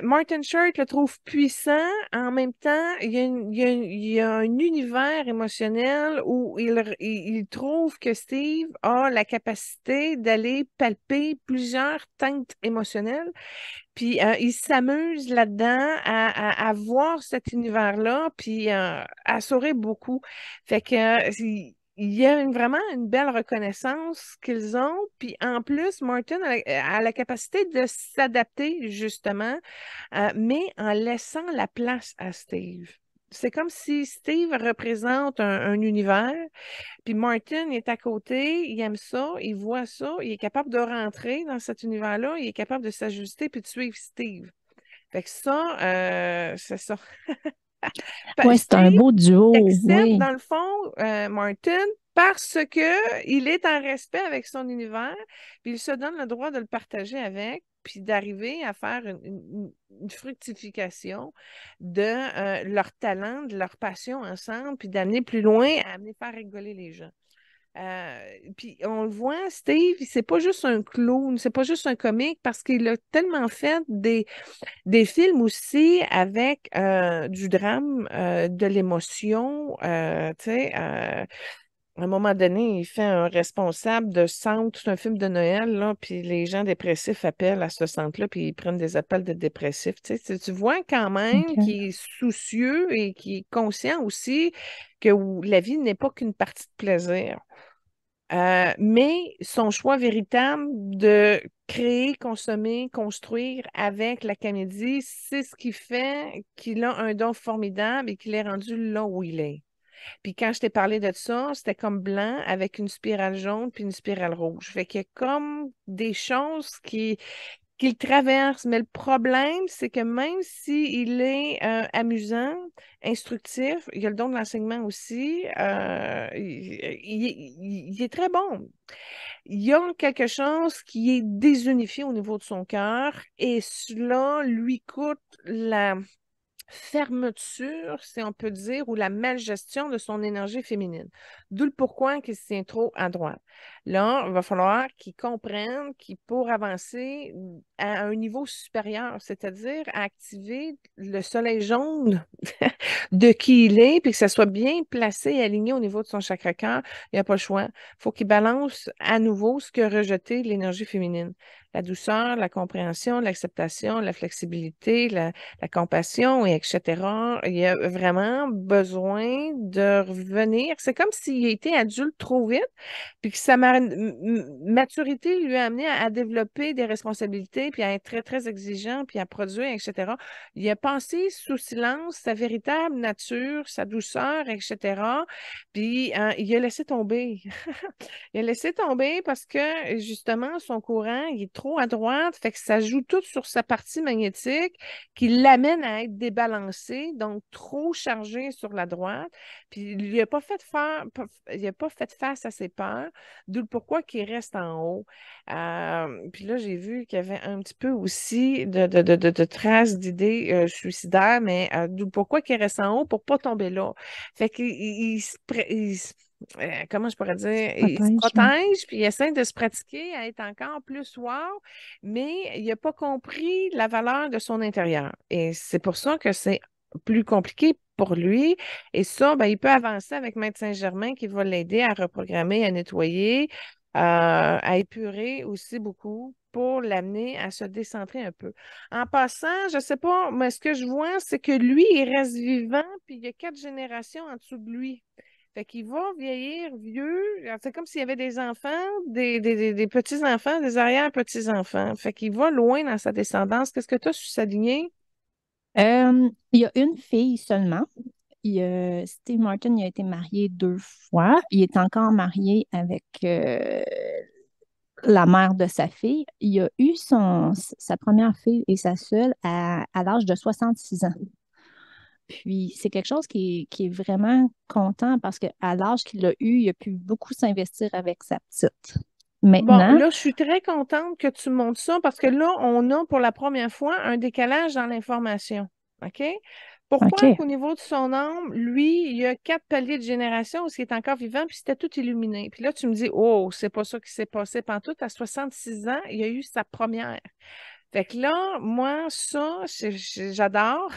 Martin Short le trouve puissant. En même temps, il y a un univers émotionnel où il trouve que Steve a la capacité d'aller palper plusieurs teintes émotionnelles. Puis il s'amuse là-dedans à voir cet univers-là, puis à sourire beaucoup. Fait que il y a vraiment une belle reconnaissance qu'ils ont. Puis en plus, Martin a la capacité de s'adapter justement, mais en laissant la place à Steve. C'est comme si Steve représente un univers, puis Martin est à côté, il aime ça, il voit ça, il est capable de rentrer dans cet univers-là, il est capable de s'ajuster puis de suivre Steve. Fait que ça, c'est ça. Oui, c'est un Steve beau duo, accepte, oui. dans le fond, Martin, parce que il est en respect avec son univers, puis il se donne le droit de le partager avec, puis d'arriver à faire une fructification de leur talent, de leur passion ensemble, puis d'amener plus loin, à amener faire rigoler les gens. Puis on le voit, Steve, c'est pas juste un clown, c'est pas juste un comique parce qu'il a tellement fait des films aussi avec du drame, de l'émotion. Tu sais, à un moment donné, il fait un responsable de centre, c'est un film de Noël, là, puis les gens dépressifs appellent à ce centre-là, puis ils prennent des appels de dépressifs. Tu vois quand même OK. qu'il est soucieux et qu'il est conscient aussi que la vie n'est pas qu'une partie de plaisir. Mais son choix véritable de créer, consommer, construire avec la comédie, c'est ce qui fait qu'il a un don formidable et qu'il est rendu là où il est. Puis quand je t'ai parlé de ça, c'était comme blanc avec une spirale jaune puis une spirale rouge. Fait qu'il y a comme des choses qu'il traverse. Mais le problème, c'est que même s'il est amusant, instructif, il a le don de l'enseignement aussi, il est très bon. Il y a quelque chose qui est désunifié au niveau de son cœur et cela lui coûte la fermeture, si on peut dire, ou la malgestion de son énergie féminine. D'où le pourquoi qu'il se tient trop à droite. Là, il va falloir qu'il comprenne qu'il pour avancer à un niveau supérieur, c'est-à-dire à activer le soleil jaune de qui il est, puis que ça soit bien placé et aligné au niveau de son chakra-cœur, il n'y a pas le choix. Il faut qu'il balance à nouveau ce que rejeté l'énergie féminine. La douceur, la compréhension, l'acceptation, la flexibilité, la compassion, et etc. Il y a vraiment besoin de revenir. C'est comme s'il était adulte trop vite, puis que sa maturité lui a amené à développer des responsabilités, puis à être très, très exigeant, puis à produire, etc. Il a passé sous silence sa véritable nature, sa douceur, etc. Puis il a laissé tomber. Il a laissé tomber parce que justement, son courant, il est trop à droite, fait que ça joue tout sur sa partie magnétique qui l'amène à être débalancé, donc trop chargé sur la droite. Puis il n'a pas fait il a pas fait face à ses peurs, d'où le pourquoi qu'il reste en haut. Puis là, j'ai vu qu'il y avait un petit peu aussi de traces d'idées suicidaires, mais d'où le pourquoi qu'il reste en haut pour pas tomber là. Fait qu'il comment je pourrais dire, il se Protège, oui. protège, puis il essaie de se pratiquer à être encore plus wow, mais il n'a pas compris la valeur de son intérieur. Et c'est pour ça que c'est plus compliqué pour lui. Et ça, ben, il peut avancer avec Maître Saint-Germain qui va l'aider à reprogrammer, à nettoyer, à épurer aussi beaucoup pour l'amener à se décentrer un peu. En passant, je ne sais pas, mais ce que je vois, c'est que lui, il reste vivant, puis il y a 4 générations en dessous de lui. Fait qu'il va vieillir vieux. C'est comme s'il y avait des enfants, des petits-enfants, des arrière-petits-enfants. Fait qu'il va loin dans sa descendance. Qu'est-ce que tu as sur sa lignée? Il y a une fille seulement. Steve Martin, il a été marié 2 fois. Il est encore marié avec la mère de sa fille. Il a eu sa première fille et sa seule à l'âge de 66 ans. Puis c'est quelque chose qui est vraiment content parce qu'à l'âge qu'il a eu, il a pu beaucoup s'investir avec sa petite. Bon, Maintenant, là, je suis très contente que tu montres ça parce que là, on a pour la première fois un décalage dans l'information. OK? Pourquoi OK. qu'au niveau de son âme, lui, il y a 4 paliers de génération où il est encore vivant, puis c'était tout illuminé. Puis là, tu me dis, oh, c'est pas ça qui s'est passé pantoute. À 66 ans, il y a eu sa première. Fait que là, moi, ça, j'adore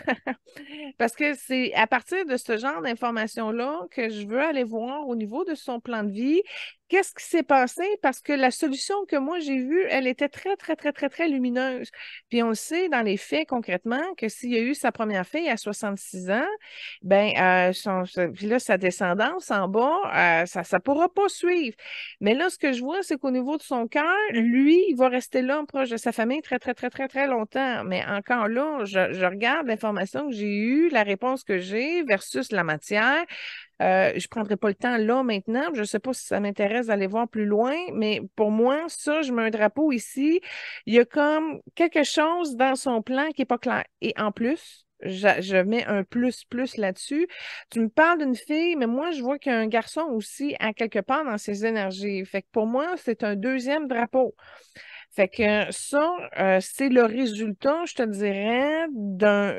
parce que c'est à partir de ce genre d'informations-là que je veux aller voir au niveau de son plan de vie. Qu'est-ce qui s'est passé? Parce que la solution que moi j'ai vue, elle était très, très, très, très, très lumineuse. Puis on le sait dans les faits concrètement que s'il y a eu sa première fille à 66 ans, ben puis là, sa descendance en bas, ça ne pourra pas suivre. Mais là, ce que je vois, c'est qu'au niveau de son cœur, lui, il va rester là, proche de sa famille, très, très, très, très, très longtemps. Mais encore là, je regarde l'information que j'ai eue, la réponse que j'ai versus la matière. Je ne prendrai pas le temps là maintenant. Je ne sais pas si ça m'intéresse d'aller voir plus loin, mais pour moi, ça, je mets un drapeau ici. Il y a comme quelque chose dans son plan qui n'est pas clair. Et en plus, je mets un plus là-dessus. Tu me parles d'une fille, mais moi, je vois qu'il y a un garçon aussi à quelque part dans ses énergies. Fait que pour moi, c'est un deuxième drapeau. Fait que ça, c'est le résultat, je te dirais, d'un...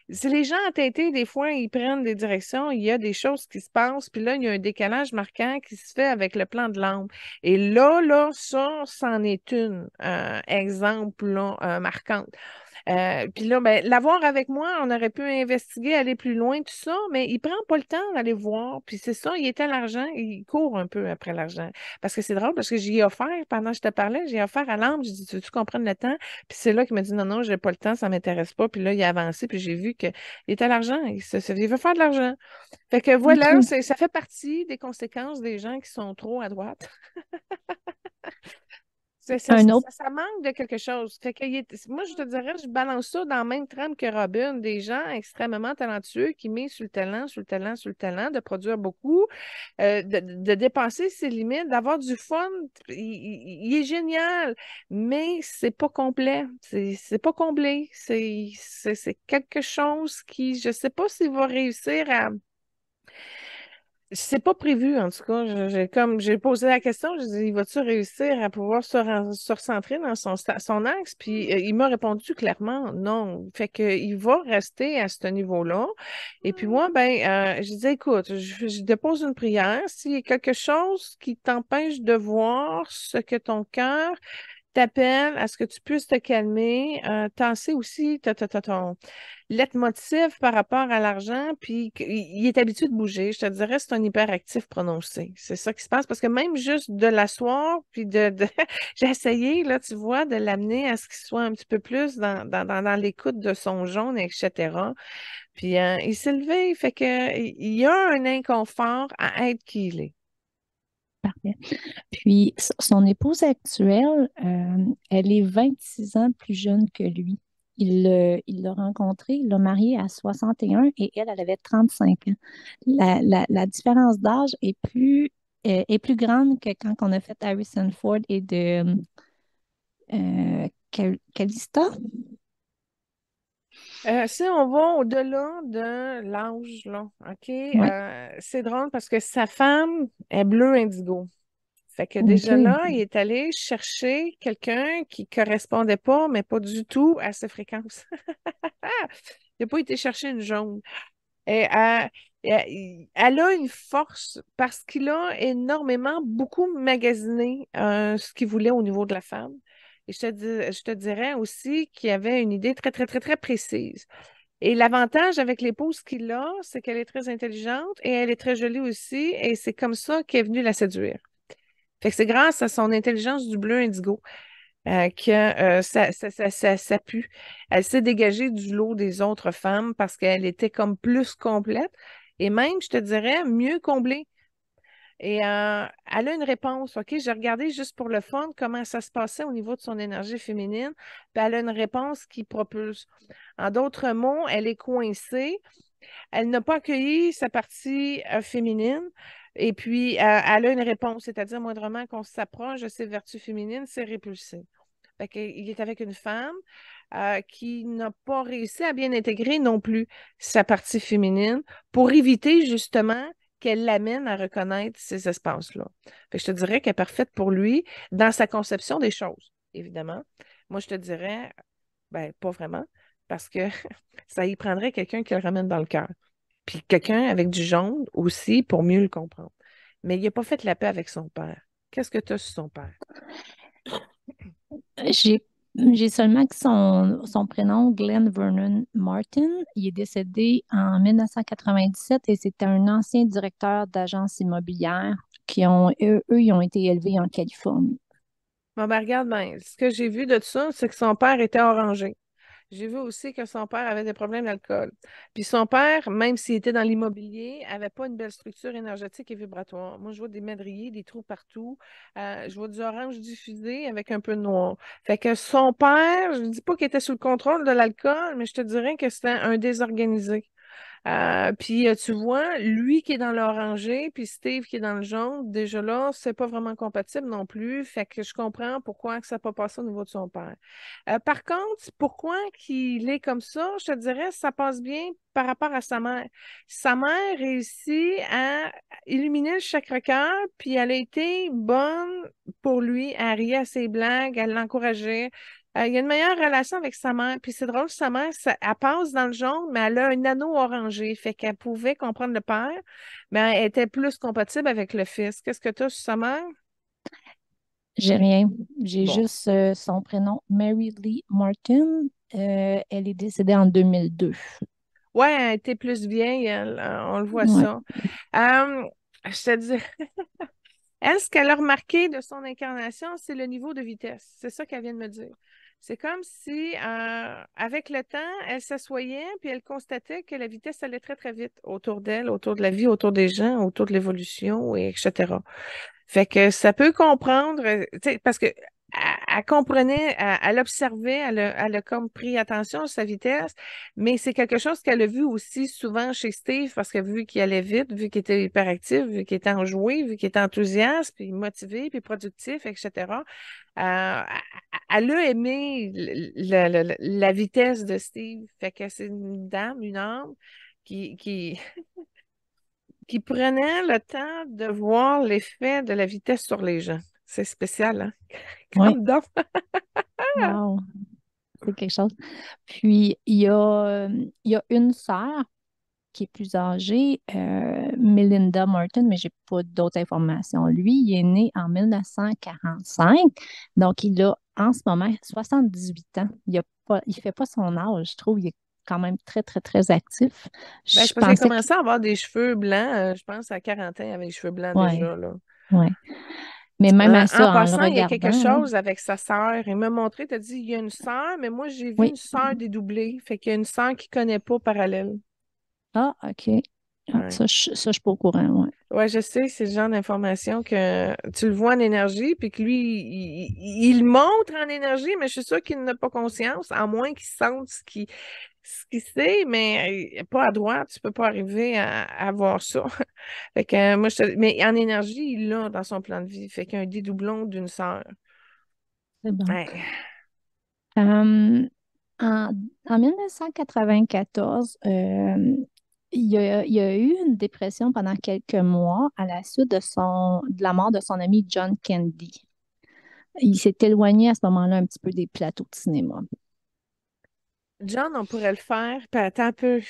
Si les gens entêtés, des fois, ils prennent des directions, il y a des choses qui se passent, puis là, il y a un décalage marquant qui se fait avec le plan de l'âme. Et là, ça, c'en est une, exemple, là, marquante. Puis là, ben, l'avoir avec moi, on aurait pu investiguer, aller plus loin, tout ça, mais il prend pas le temps d'aller voir. Puis c'est ça, il est à l'argent, il court un peu après l'argent. Parce que c'est drôle, parce que j'y ai offert, pendant que je te parlais, j'ai offert à l'âme, j'ai dit, tu comprends le temps? Puis c'est là qu'il m'a dit, non, non, j'ai pas le temps, ça m'intéresse pas. Puis là, il a avancé, puis j'ai vu qu'il est à l'argent, il veut faire de l'argent. Fait que voilà, OK. ça fait partie des conséquences des gens qui sont trop à droite. Un autre. Ça manque de quelque chose. Fait que moi, je te dirais, je balance ça dans la même trame que Robin, des gens extrêmement talentueux qui misent sur le talent, sur le talent, sur le talent, de produire beaucoup, de dépasser ses limites, d'avoir du fun. Il est génial, mais c'est pas complet. C'est pas comblé. C'est quelque chose qui, je sais pas s'il va réussir à c'est pas prévu, en tout cas. Comme j'ai posé la question, je dis, va-tu réussir à pouvoir se recentrer dans son axe? Puis il m'a répondu clairement non. Fait que il va rester à ce niveau-là. Et puis moi, ben, je dis, écoute, je dépose une prière. S'il y a quelque chose qui t'empêche de voir ce que ton cœur t'appelle à ce que tu puisses te calmer, tasser aussi ton leitmotiv par rapport à l'argent, puis il est habitué de bouger. Je te dirais, c'est un hyperactif prononcé. C'est ça qui se passe, parce que même juste de l'asseoir, puis j'ai essayé, là, tu vois, de l'amener à ce qu'il soit un petit peu plus dans l'écoute de son jaune, etc. Puis il s'est levé, fait que il y a un inconfort à être qui il est. Parfait. Puis, son épouse actuelle, elle est 26 ans plus jeune que lui. Il l'a rencontrée, il l'a mariée à 61 et elle avait 35 ans. La différence d'âge est plus grande que quand on a fait Harrison Ford et de Calista. Si on va au-delà de l'âge, là, OK, Oui, c'est drôle parce que sa femme est bleu indigo. Fait que déjà OK. là, il est allé chercher quelqu'un qui correspondait pas, mais pas du tout à ses fréquences. Il n'a pas été chercher une jaune. Et, elle a une force parce qu'il a énormément, beaucoup magasiné ce qu'il voulait au niveau de la femme. Et je te dirais aussi qu'il avait une idée très, très, très, très précise. Et l'avantage avec l'épouse qu'il a, c'est qu'elle est très intelligente et elle est très jolie aussi. Et c'est comme ça qu'elle est venue la séduire. Fait que c'est grâce à son intelligence du bleu indigo que ça pue. Elle s'est dégagée du lot des autres femmes parce qu'elle était comme plus complète et même, je te dirais, mieux comblée. Et elle a une réponse, OK? J'ai regardé juste pour le fun comment ça se passait au niveau de son énergie féminine, puis elle a une réponse qui propulse. En d'autres mots, elle est coincée. Elle n'a pas accueilli sa partie féminine. Et puis, elle a une réponse, c'est-à-dire moindrement qu'on s'approche de ses vertus féminines, c'est répulsé. Fait qu'il est avec une femme qui n'a pas réussi à bien intégrer non plus sa partie féminine pour éviter justement qu'elle l'amène à reconnaître ces espaces-là. Fait que je te dirais qu'elle est parfaite pour lui dans sa conception des choses, évidemment. Moi, je te dirais, ben, pas vraiment. parce que ça y prendrait quelqu'un qui le ramène dans le cœur. Puis quelqu'un avec du jaune aussi pour mieux le comprendre. Mais il n'a pas fait la paix avec son père. Qu'est-ce que tu as sur son père? J'ai j'ai seulement que son prénom, Glenn Vernon Martin. Il est décédé en 1997 et c'était un ancien directeur d'agence immobilière eux, ils ont été élevés en Californie. Bon, ben, regarde bien. Ce que j'ai vu de ça, c'est que son père était orangé. J'ai vu aussi que son père avait des problèmes d'alcool. Puis son père, même s'il était dans l'immobilier, avait pas une belle structure énergétique et vibratoire. Moi, je vois des madriers, des trous partout. Je vois du orange diffusé avec un peu de noir. Fait que son père, je ne dis pas qu'il était sous le contrôle de l'alcool, mais je te dirais que c'était un désorganisé. Puis tu vois, lui qui est dans l'orangé, puis Steve qui est dans le jaune, déjà là, c'est pas vraiment compatible non plus. Fait que je comprends pourquoi que ça n'a pas passé au niveau de son père. Par contre, pourquoi qu'il est comme ça, je te dirais, ça passe bien par rapport à sa mère. Sa mère réussit à illuminer le chakra-cœur, puis elle a été bonne pour lui. Elle riait à ses blagues, elle l'encourageait. Il y a une meilleure relation avec sa mère. Puis c'est drôle, sa mère, elle passe dans le jaune, mais elle a un anneau orangé. Fait qu'elle pouvait comprendre le père, mais elle était plus compatible avec le fils. Qu'est-ce que tu as sur sa mère? J'ai rien. J'ai Bon. juste son prénom, Mary Lee Martin. Elle est décédée en 2002. Ouais, elle était plus vieille, elle, on le voit Ouais, ça. Euh, je te dis, elle, ce qu'elle a remarqué de son incarnation, c'est le niveau de vitesse. C'est ça qu'elle vient de me dire. C'est comme si, avec le temps, elle s'assoyait puis elle constatait que la vitesse allait très, très vite autour d'elle, autour de la vie, autour des gens, autour de l'évolution, et etc. Fait que ça peut comprendre, tu sais, parce que elle comprenait, elle observait, elle a comme pris attention à sa vitesse, mais c'est quelque chose qu'elle a vu aussi souvent chez Steve, parce que vu qu'il allait vite, vu qu'il était hyperactif, vu qu'il était enjoué, vu qu'il était enthousiaste, puis motivé, puis productif, etc. Elle a aimé la vitesse de Steve. Fait que c'est une dame, une âme qui qui prenait le temps de voir l'effet de la vitesse sur les gens. C'est spécial, hein? ouais. Comme donc. Wow, c'est quelque chose. Puis, il y a une sœur qui est plus âgée, Melinda Martin, mais j'ai pas d'autres informations. Lui, il est né en 1945, donc il a en ce moment 78 ans. Il fait pas son âge, je trouve. Il est quand même très, très, très actif. Ben, Je c'est parce qu'elle pensais que... commençait à avoir des cheveux blancs, je pense, à 40 ans, elle avait les cheveux blancs Ouais, déjà, là. ouais. Mais même à En ça, en le passant, il y a quelque regardant, là, chose avec sa sœur. Il m'a montré, tu as dit, il y a une sœur, mais moi, j'ai vu oui. une sœur dédoublée. Fait qu'il y a une sœur qui ne connaît pas parallèle. Ah, OK. Ah, Ouais. ça, je suis pas au courant, ouais. Ouais, je sais, c'est le genre d'information que tu le vois en énergie, puis que lui, il montre en énergie, mais je suis sûre qu'il n'a pas conscience, à moins qu'il sente ce qu'il sait, mais pas à droite, tu peux pas arriver à voir ça. Fait que moi, mais en énergie, il l'a dans son plan de vie. Fait qu'il y a un dédoublon d'une sœur. C'est bon. Ouais. Euh, en, en 1994, il y a eu une dépression pendant quelques mois à la suite de la mort de son ami John Candy. Il s'est éloigné à ce moment-là un petit peu des plateaux de cinéma. John, on pourrait le faire. Puis attends un peu.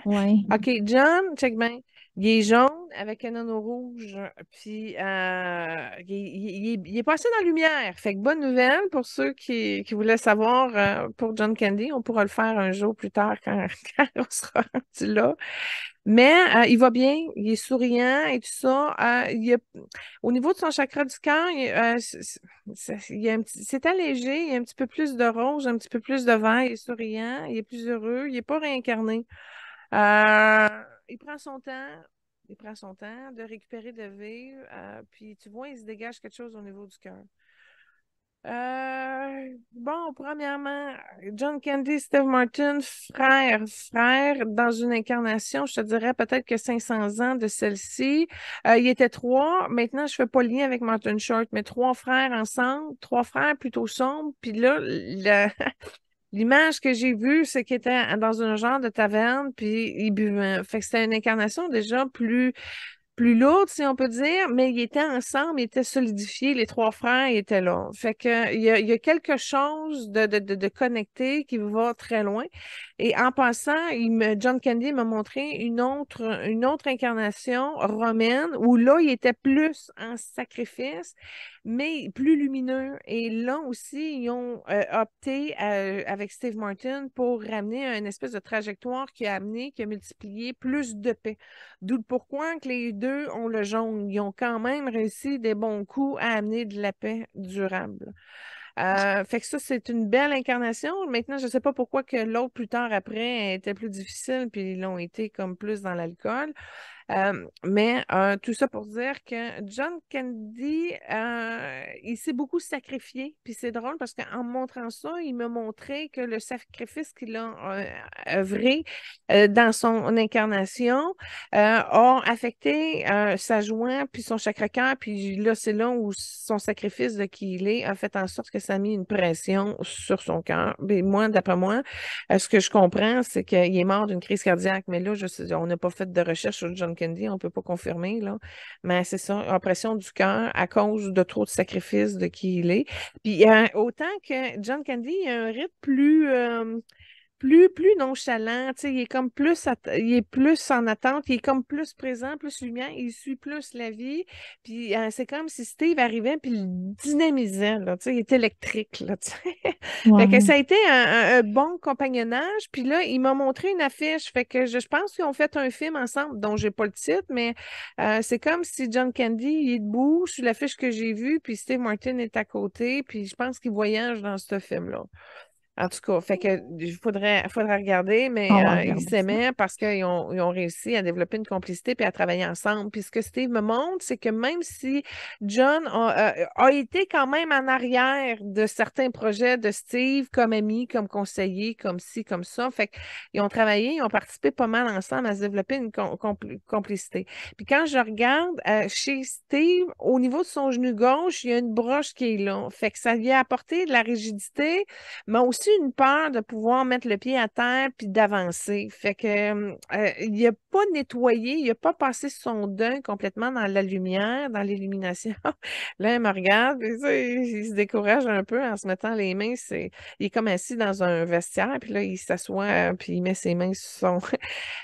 Oui, OK, John, check bien. Il est jaune avec un anneau rouge, puis il est passé dans la lumière. Fait que bonne nouvelle pour ceux qui voulaient savoir pour John Candy. On pourra le faire un jour plus tard quand, quand on sera rendu là. Mais il va bien, il est souriant et tout ça. Au niveau de son chakra du cœur, c'est allégé, il y a un petit peu plus de rose, un petit peu plus de vert, il est souriant, il est plus heureux, il n'est pas réincarné. Euh, il prend son temps. Il prend son temps de récupérer, de vivre. Puis tu vois, il se dégage quelque chose au niveau du cœur. Bon, premièrement, John Candy, Steve Martin, frère, dans une incarnation, je te dirais peut-être que 500 ans de celle-ci. Il était trois. Maintenant, je fais pas le lien avec Martin Short, mais trois frères ensemble, trois frères plutôt sombres. Puis là, l'image que j'ai vue, c'est qu'il était dans un genre de taverne, puis il buvait. Fait que c'était une incarnation déjà plus. plus lourde, si on peut dire, mais ils étaient ensemble, ils étaient solidifiés, les trois frères étaient là. Fait que il y a quelque chose de connecté qui va très loin. Et en passant, John Candy m'a montré une autre incarnation romaine où là, il était plus en sacrifice, mais plus lumineux. Et là aussi, ils ont opté avec Steve Martin pour ramener une espèce de trajectoire qui a multiplié plus de paix. D'où le pourquoi que les deux ont le jaune. Ils ont quand même réussi des bons coups à amener de la paix durable. Fait que ça, c'est une belle incarnation. Maintenant, je ne sais pas pourquoi que l'autre, plus tard après, était plus difficile, puis ils l'ont été comme plus dans l'alcool. Mais tout ça pour dire que John Candy, il s'est beaucoup sacrifié. Puis c'est drôle parce qu'en me montrant ça, il m'a montré que le sacrifice qu'il a œuvré dans son incarnation a affecté sa joie puis son chakra-cœur. Puis là, c'est là où son sacrifice de qui il est a fait en sorte que ça a mis une pression sur son cœur. Mais moi, d'après moi, ce que je comprends, c'est qu'il est mort d'une crise cardiaque. Mais là, on n'a pas fait de recherche sur John Candy, on ne peut pas confirmer, là. Mais c'est ça, oppression du cœur à cause de trop de sacrifices de qui il est. Puis autant que John Candy, il a un rythme plus nonchalant, tu sais, il est plus en attente, il est comme plus présent, plus lumière, il suit plus la vie. Puis c'est comme si Steve arrivait puis il dynamisait, là, tu sais, il est électrique, là, tu sais. Fait que ça Wow. a été un bon compagnonnage. Puis là, il m'a montré une affiche. Fait que je pense qu'ils ont fait un film ensemble dont j'ai pas le titre, mais c'est comme si John Candy il est debout sur l'affiche que j'ai vue, puis Steve Martin est à côté, puis je pense qu'il voyage dans ce film-là. En tout cas, fait que faudrait regarder, On mais va ils regarder ça. s'aimaient parce qu'ils ont réussi à développer une complicité puis à travailler ensemble. Puis ce que Steve me montre, c'est que même si John a été quand même en arrière de certains projets de Steve comme ami, comme conseiller, comme ci, comme ça, fait qu'ils ont travaillé, ils ont participé pas mal ensemble à se développer une complicité. Puis quand je regarde chez Steve, au niveau de son genou gauche, il y a une broche qui est là. Fait que ça lui a apporté de la rigidité mais aussi une peur de pouvoir mettre le pied à terre puis d'avancer. Fait que il n'a pas nettoyé, il n'a pas passé son deuil complètement dans la lumière, dans l'illumination. Là, il me regarde, puis ça, il se décourage un peu en se mettant les mains. Il est comme assis dans un vestiaire, puis là, il s'assoit, puis il met ses mains sur son.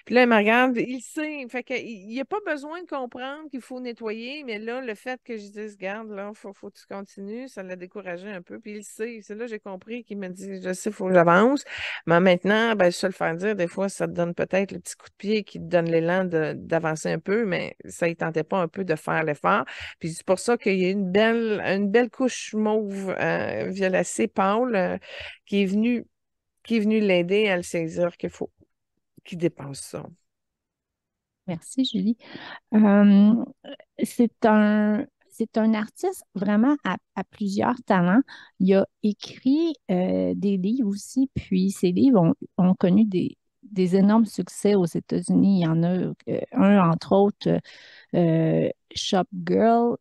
Puis là, il me regarde, il sait. Fait que, il n'y a pas besoin de comprendre qu'il faut nettoyer, mais là, le fait que je dise, garde, là, faut que tu continues, ça l'a découragé un peu. Puis il sait. C'est là que j'ai compris qu'il me dit, je sais, il faut que j'avance. Mais maintenant, ben, je sais le faire dire, des fois, ça te donne peut-être le petit coup de pied qui te donne l'élan d'avancer un peu, mais ça ne tentait pas un peu de faire l'effort. Puis c'est pour ça qu'il y a une belle couche mauve violacée pâle qui est venue l'aider à le saisir qu'il dépense ça. Merci, Julie. Euh, c'est un artiste vraiment à plusieurs talents. Il a écrit des livres aussi, puis ces livres ont connu des énormes succès aux États-Unis. Il y en a un, entre autres, Shop Girl,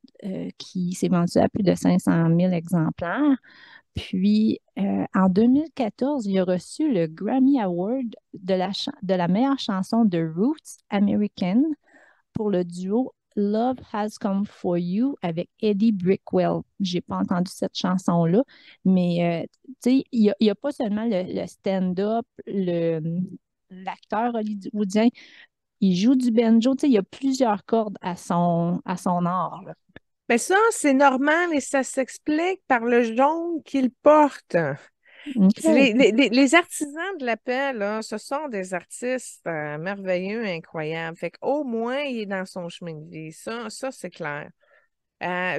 qui s'est vendu à plus de 500 000 exemplaires. Puis, en 2014, il a reçu le Grammy Award de la meilleure chanson de Roots American pour le duo Love Has Come For You avec Eddie Brickwell. J'ai pas entendu cette chanson-là, mais tu sais, il y a pas seulement le stand-up, l'acteur hollywoodien, il joue du banjo, tu sais, il y a plusieurs cordes à son art, là. Mais ça, c'est normal et ça s'explique par le jaune qu'il porte. OK. Les artisans de la paix, là, ce sont des artistes merveilleux, incroyables. Fait qu'au moins, il est dans son chemin de vie. Ça c'est clair.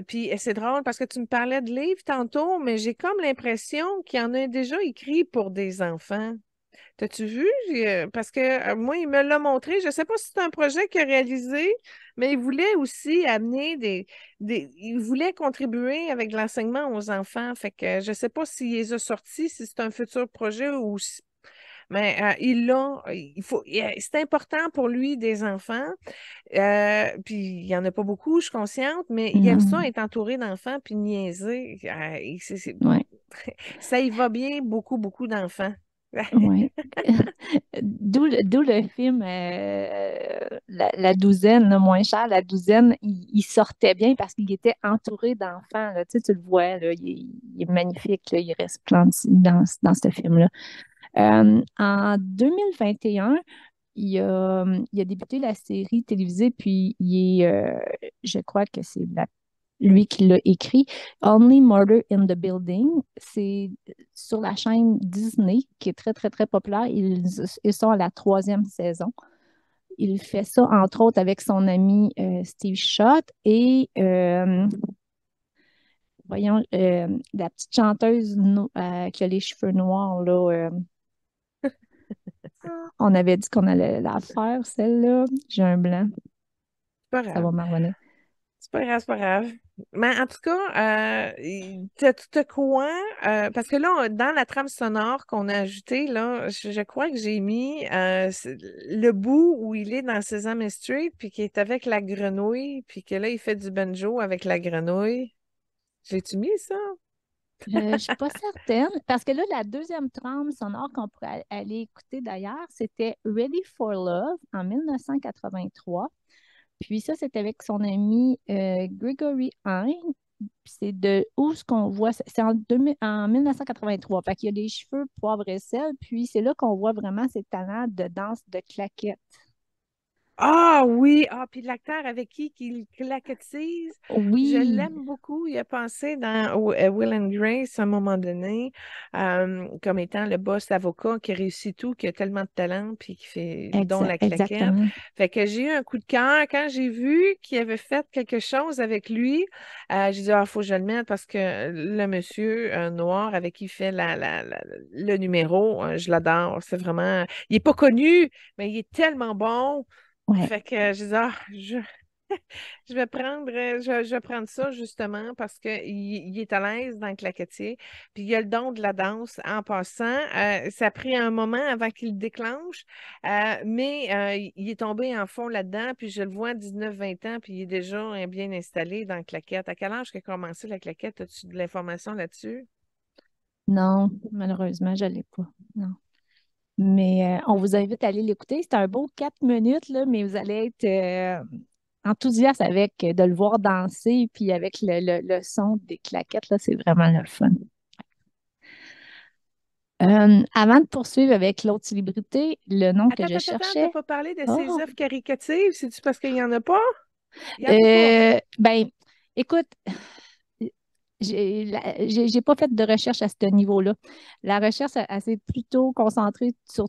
Puis c'est drôle parce que tu me parlais de livres tantôt, mais j'ai comme l'impression qu'il y en a déjà écrit pour des enfants. T'as-tu vu? Parce que moi, il me l'a montré. Je ne sais pas si c'est un projet qu'il a réalisé, mais il voulait aussi amener il voulait contribuer avec l'enseignement aux enfants. Fait que je ne sais pas s'il les a sortis, si c'est un futur projet ou si. Mais il l'a. C'est important pour lui des enfants. Puis il n'y en a pas beaucoup, je suis consciente, mais il aime ça Non. être entouré d'enfants puis niaiser. Ouais. Ça y va bien, beaucoup, beaucoup d'enfants. Ouais. D'où le film la douzaine, là, moins cher, la douzaine, il sortait bien parce qu'il était entouré d'enfants, là. Tu sais, tu le vois, là, il est magnifique, là, il resplendit dans ce film-là. En 2021, il a débuté la série télévisée, puis je crois que c'est lui qui l'a écrit, Only Murder in the Building. C'est sur la chaîne Disney, qui est très, très, très populaire. Ils sont à la troisième saison. Il fait ça, entre autres, avec son ami Steve Schott et, voyons, la petite chanteuse qui a les cheveux noirs, là. On avait dit qu'on allait la faire, celle-là. J'ai un blanc. C'est pas Ça va grave. m'en revenir. C'est pas grave, c'est pas grave. Mais en tout cas, t'as quoi? Parce que là, dans la trame sonore qu'on a ajoutée, là, je crois que j'ai mis le bout où il est dans Sesame Street, puis qu'il est avec la grenouille, puis que là, il fait du banjo avec la grenouille. J'ai-tu mis ça? Je ne suis pas certaine, parce que là, la deuxième trame sonore qu'on pourrait aller écouter d'ailleurs, c'était Ready for Love en 1983. Puis ça, c'était avec son ami Gregory Hine. Puis c'est de où ce qu'on voit, c'est en 1983. Fait qu'il y a des cheveux poivre et sel, puis c'est là qu'on voit vraiment ses talents de danse de claquettes. Ah oui, ah, puis l'acteur avec qui il claquettise, je Oui, l'aime beaucoup. Il a pensé dans Will and Grace à un moment donné comme étant le boss avocat qui réussit tout, qui a tellement de talent, puis qui fait dont la claquette. exactement. Fait que j'ai eu un coup de cœur quand j'ai vu qu'il avait fait quelque chose avec lui. J'ai dit, ah, faut que je le mette parce que le monsieur noir avec qui il fait le numéro, je l'adore. C'est vraiment, il est pas connu, mais il est tellement bon. Ouais. Fait que je dis, ah, je vais prendre, je vais prendre ça justement parce qu'il il est à l'aise dans le claquetier. Puis il a le don de la danse en passant. Ça a pris un moment avant qu'il le déclenche, mais il est tombé en fond là-dedans. Puis je le vois à 19-20 ans, puis il est déjà bien installé dans la claquette. À quel âge qu'il a commencé la claquette? As-tu de l'information là-dessus? Non, malheureusement, je ne l'ai pas. Non. Mais on vous invite à aller l'écouter. C'est un beau 4 minutes, là, mais vous allez être enthousiaste avec de le voir danser, puis avec le son des claquettes, là, c'est vraiment le fun. Avant de poursuivre avec l'autre célébrité, le nom que Attends, je attends, attends, t'as cherchais. pas parlé de ses Oh! œuvres caricatives? C'est-tu parce qu'il y en a pas? Il y en a pas. Ben, écoute, j'ai pas fait de recherche à ce niveau-là. La recherche, elle s'est plutôt concentrée sur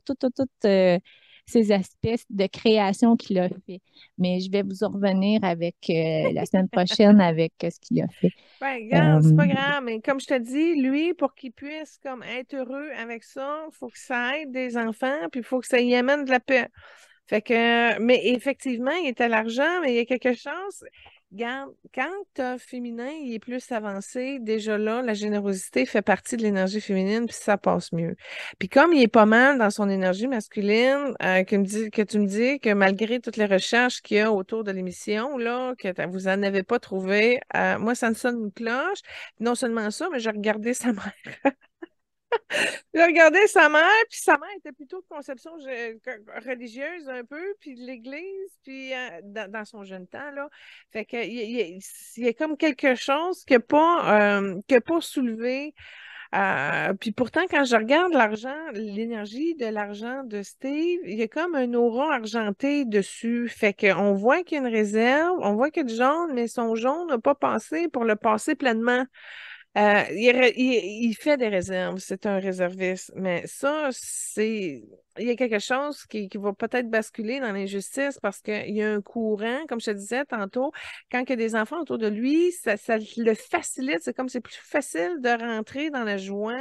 ces aspects de création qu'il a fait. Mais je vais vous en revenir avec la semaine prochaine avec ce qu'il a fait. Ben, regarde, c'est Euh, pas grave, mais comme je te dis, lui, pour qu'il puisse comme être heureux avec ça, il faut que ça aide des enfants, puis il faut que ça y amène de la paix. Fait que, mais effectivement, il est à l'argent, mais il y a quelque chose. Regarde, quand tu féminin, il est plus avancé, déjà là, la générosité fait partie de l'énergie féminine, puis ça passe mieux. Puis comme il est pas mal dans son énergie masculine, que tu me dis que malgré toutes les recherches qu'il y a autour de l'émission, là, vous en avez pas trouvé, moi, ça me sonne une cloche. Non seulement ça, mais j'ai regardé sa mère. J'ai regardé sa mère, puis sa mère était plutôt de conception religieuse un peu, puis de l'Église, puis dans son jeune temps, là. Fait que il y a comme quelque chose qui a pas soulevé. Puis pourtant, quand je regarde l'argent, l'énergie de l'argent de Steve, il y a comme un aura argenté dessus. Fait qu'on voit qu'il y a une réserve, on voit qu'il y a du jaune, mais son jaune n'a pas passé pour le passer pleinement. Il fait des réserves, c'est un réserviste, mais ça, il y a quelque chose qui va peut-être basculer dans l'injustice parce qu'il y a un courant, comme je te disais tantôt, quand il y a des enfants autour de lui, ça le facilite, c'est comme c'est plus facile de rentrer dans la joie.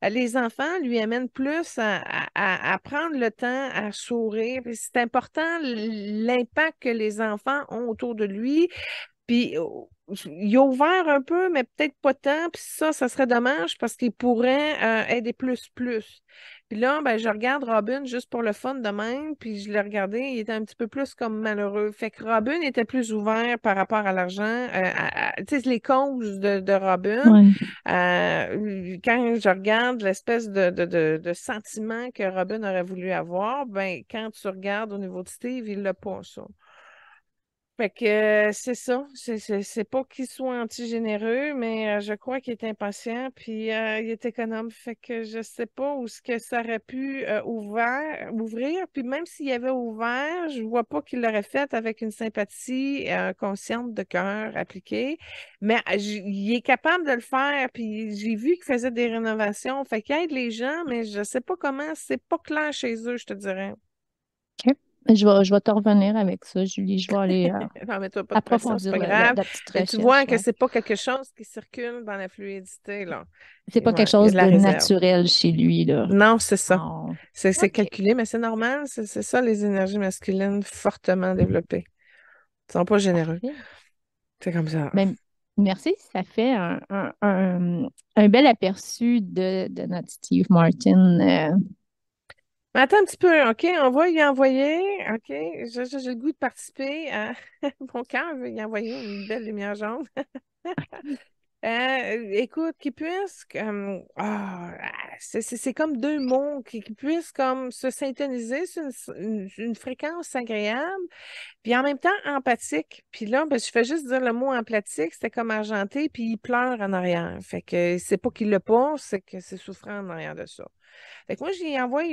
Les enfants lui amènent plus à prendre le temps à sourire. Puis c'est important l'impact que les enfants ont autour de lui. Puis il a ouvert un peu, mais peut-être pas tant. Puis ça serait dommage parce qu'il pourrait aider plus. Puis là, ben, je regarde Robin juste pour le fun de même, puis je l'ai regardé, il était un petit peu plus comme malheureux. Fait que Robin était plus ouvert par rapport à l'argent, tu sais, les causes de Robin. Ouais. Quand je regarde l'espèce de sentiment que Robin aurait voulu avoir, ben, quand tu regardes au niveau de Steve, il l'a pas, ça. Fait que c'est ça. C'est pas qu'il soit anti-généreux, mais je crois qu'il est impatient, puis il est économe. Fait que je sais pas où ce que ça aurait pu ouvrir. Puis même s'il avait ouvert, je vois pas qu'il l'aurait fait avec une sympathie consciente de cœur appliquée. Mais il est capable de le faire. Puis j'ai vu qu'il faisait des rénovations. Fait qu'il aide les gens, mais je sais pas comment. C'est pas clair chez eux, je te dirais. OK. Je vais te revenir avec ça, Julie. Je vais aller Non, mais toi, pas de pression, c'est approfondir pas grave. la petite Mais tu vois recherche. que Ouais. c'est pas quelque chose qui circule dans la fluidité, là. C'est pas quelque Ouais, il y a chose de la de réserve. naturel chez lui, là. Non, c'est ça. Oh. C'est OK. calculé, mais c'est normal. C'est ça, les énergies masculines fortement développées. Ils sont pas généreux. Parfait. C'est comme ça. Ben, merci. Ça fait un bel aperçu de notre Steve Martin. Mais attends un petit peu, OK? On va y envoyer. OK? J'ai le goût de participer. Mon cœur veut y envoyer une belle lumière jaune. Écoute, qu'ils puissent comme c'est comme deux mots qui puissent comme se syntoniser sur une fréquence agréable, puis en même temps empathique. Puis là, ben, je fais juste dire le mot empathique, c'était comme argenté, puis il pleure en arrière. Fait que c'est pas qu'il le pas, c'est que c'est souffrant en arrière de ça. Fait que moi, j'y envoie